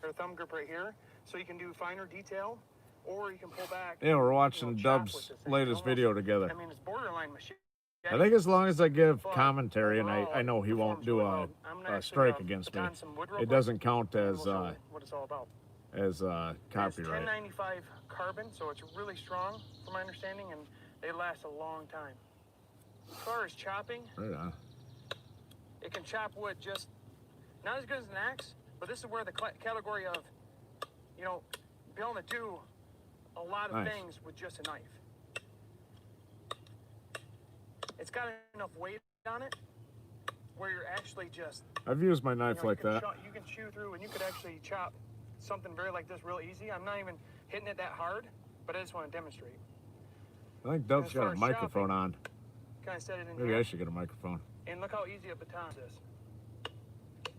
or thumb grip right here, so you can do finer detail, or you can pull back. Yeah, we're and, watching chop with Dub's this thing. latest Almost- video together. I mean, it's borderline machine. I think as long as I give But commentary, and overall, I know he it won't performs do really a, well. I'm gonna a actually, strike against me. baton some wood real It quick, doesn't count and as we'll show what it's all about. It's copyright. 1095 carbon, so it's really strong, from my understanding, and they last a long time. As far as chopping, Right on. it can chop wood just not as good as an axe, but this is where the category of, be able to do a lot of Nice. things with just a knife. It's got enough weight on it where you're actually just, I've used my knife like that. you can chew through, and you could actually chop something very like this real easy. I'm not even hitting it that hard, but I just want to demonstrate. I think Dub's As far got a as microphone chopping, on. Kind of set it in Maybe here. I should get a microphone. And look how easy a baton is.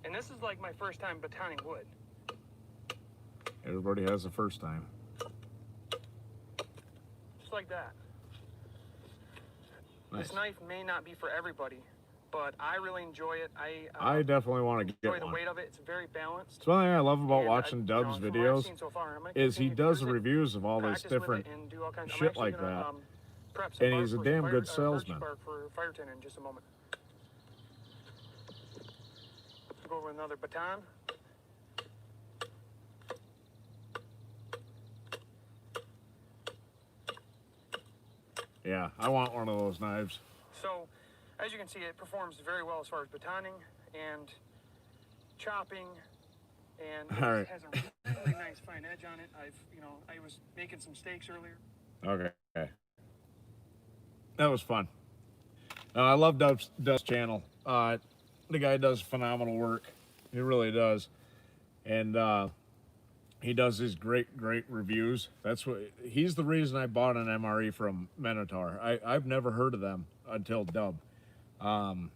And this is like my first time batoning wood. Everybody has the first time. Just like that. Nice. This knife may not be for everybody, but I really enjoy it. I definitely want to enjoy get the one. weight of it. It's very balanced. It's one thing I love about And watching Dub's from what I've videos seen so far, I'm gonna is he continue to does use it, reviews of all this practice with different it, and do all kinds. I'm shit actually like gonna, that. prep some And bark he's a for damn some good birch salesman. bark for fire tin in just a moment. Go over another baton. Yeah, I want one of those knives. So, as you can see, it performs very well as far as batoning and chopping, and it All right. has a really nice fine edge on it. I was making some steaks earlier. Okay. That was fun. I love Dub's channel. The guy does phenomenal work. He really does. And he does these great reviews. He's the reason I bought an MRE from Minotaur. I've never heard of them until Dub. So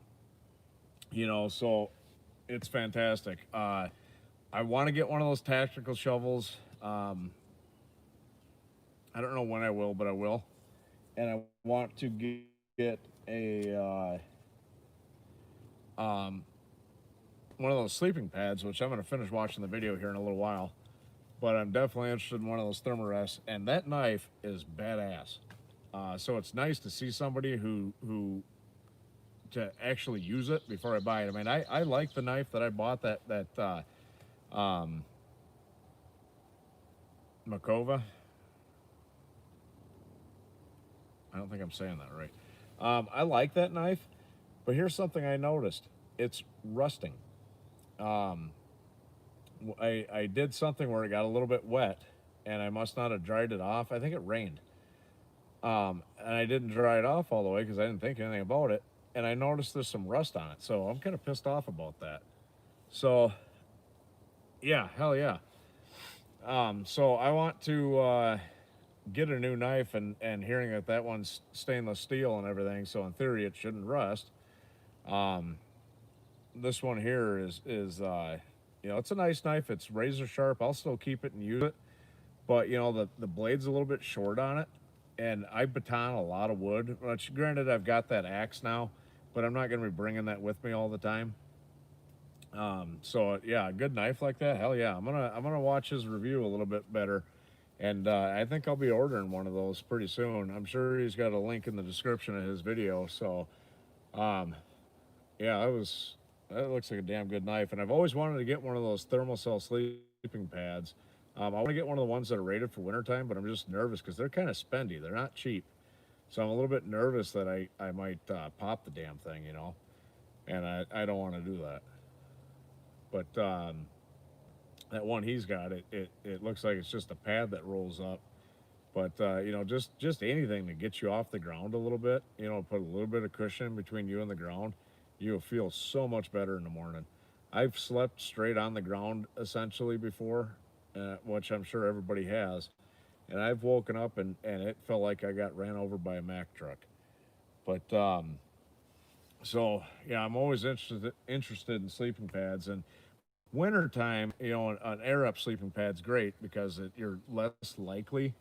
it's fantastic. I want to get one of those tactical shovels. I don't know when I will, but I will. And I want to get a one of those sleeping pads, which I'm going to finish watching the video here in a little while. But I'm definitely interested in one of those Thermarests, and that knife is badass. So it's nice to see somebody who to actually use it before I buy it. I mean, I like the knife that I bought, that Makova. I don't think I'm saying that right. I like that knife, but here's something I noticed. It's rusting. I did something where it got a little bit wet, and I must not have dried it off. I think it rained. And I didn't dry it off all the way because I didn't think anything about it. And I noticed there's some rust on it, so I'm kind of pissed off about that. So, yeah, hell yeah. So I want to get a new knife, and hearing that one's stainless steel and everything, so in theory it shouldn't rust. This one here is it's a nice knife. It's razor sharp. I'll still keep it and use it, but you know, the blade's a little bit short on it, and I baton a lot of wood. Which, granted, I've got that axe now, but I'm not going to be bringing that with me all the time. So yeah, a good knife like that, hell yeah. I'm gonna watch his review a little bit better, and I think I'll be ordering one of those pretty soon. I'm sure he's got a link in the description of his video. So um, yeah, that looks like a damn good knife, and I've always wanted to get one of those thermal sleeping pads. I want to get one of the ones that are rated for wintertime, but I'm just nervous because they're kind of spendy. They're not cheap, so I'm a little bit nervous that I might pop the damn thing, you know, and I don't want to do that. But that one he's got, it looks like it's just a pad that rolls up. But you know, just anything to get you off the ground a little bit, you know, put a little bit of cushion between you and the ground, you'll feel so much better in the morning. I've slept straight on the ground essentially before, which I'm sure everybody has, and I've woken up and it felt like I got ran over by a Mack truck. But so yeah, I'm always interested in sleeping pads. And wintertime, you know, an air up sleeping pad's great because you're less likely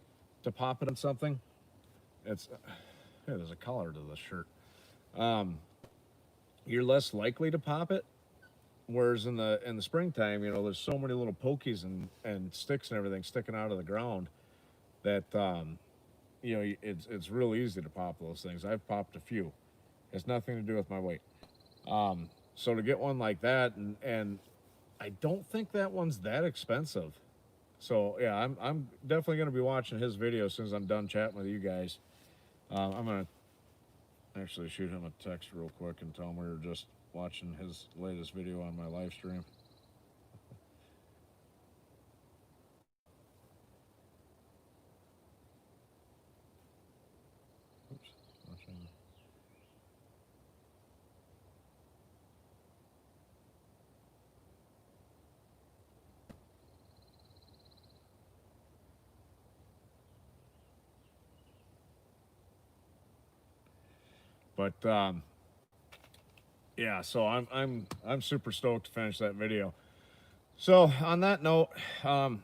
to pop it on something. It's yeah, there's a collar to this shirt. Um, you're less likely to pop it. Whereas in the springtime, you know, there's so many little pokies and sticks and everything sticking out of the ground that you know, it's real easy to pop those things. I've popped a few. It's nothing to do with my weight. So to get one like that, and I don't think that one's that expensive. So yeah, I'm definitely gonna be watching his video as soon as I'm done chatting with you guys. I'm gonna actually shoot him a text real quick and tell him we were just watching his latest video on my live stream. Oops, watching. But yeah, so I'm super stoked to finish that video. So on that note, it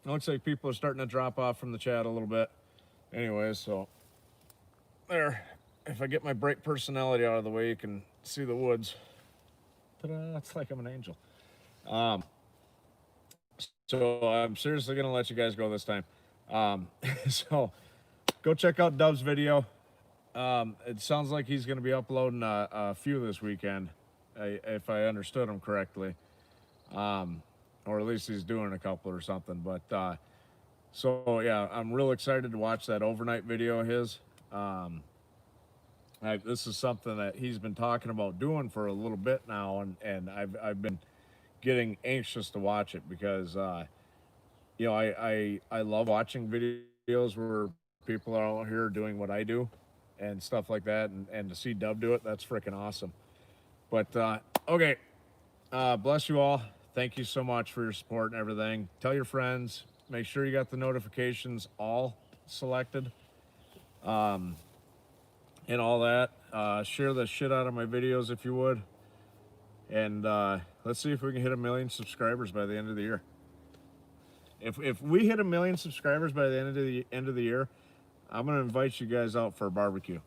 looks like people are starting to drop off from the chat a little bit. Anyways, so there. If I get my bright personality out of the way, you can see the woods. Ta-da! It's like I'm an angel. Um, so I'm seriously gonna let you guys go this time. So go check out Dub's video. It sounds like he's going to be uploading a few this weekend, if I understood him correctly, or at least he's doing a couple or something. But so yeah, I'm real excited to watch that overnight video of his. This is something that he's been talking about doing for a little bit now, and I've been getting anxious to watch it because you know, I love watching videos where people are out here doing what I do and stuff like that, and to see Dub do it, that's freaking awesome. But okay, bless you all. Thank you so much for your support and everything. Tell your friends. Make sure you got the notifications all selected, and all that. Share the shit out of my videos if you would, and let's see if we can hit 1 million subscribers by the end of the year. If we hit 1 million subscribers by the end of the year, I'm gonna invite you guys out for a barbecue.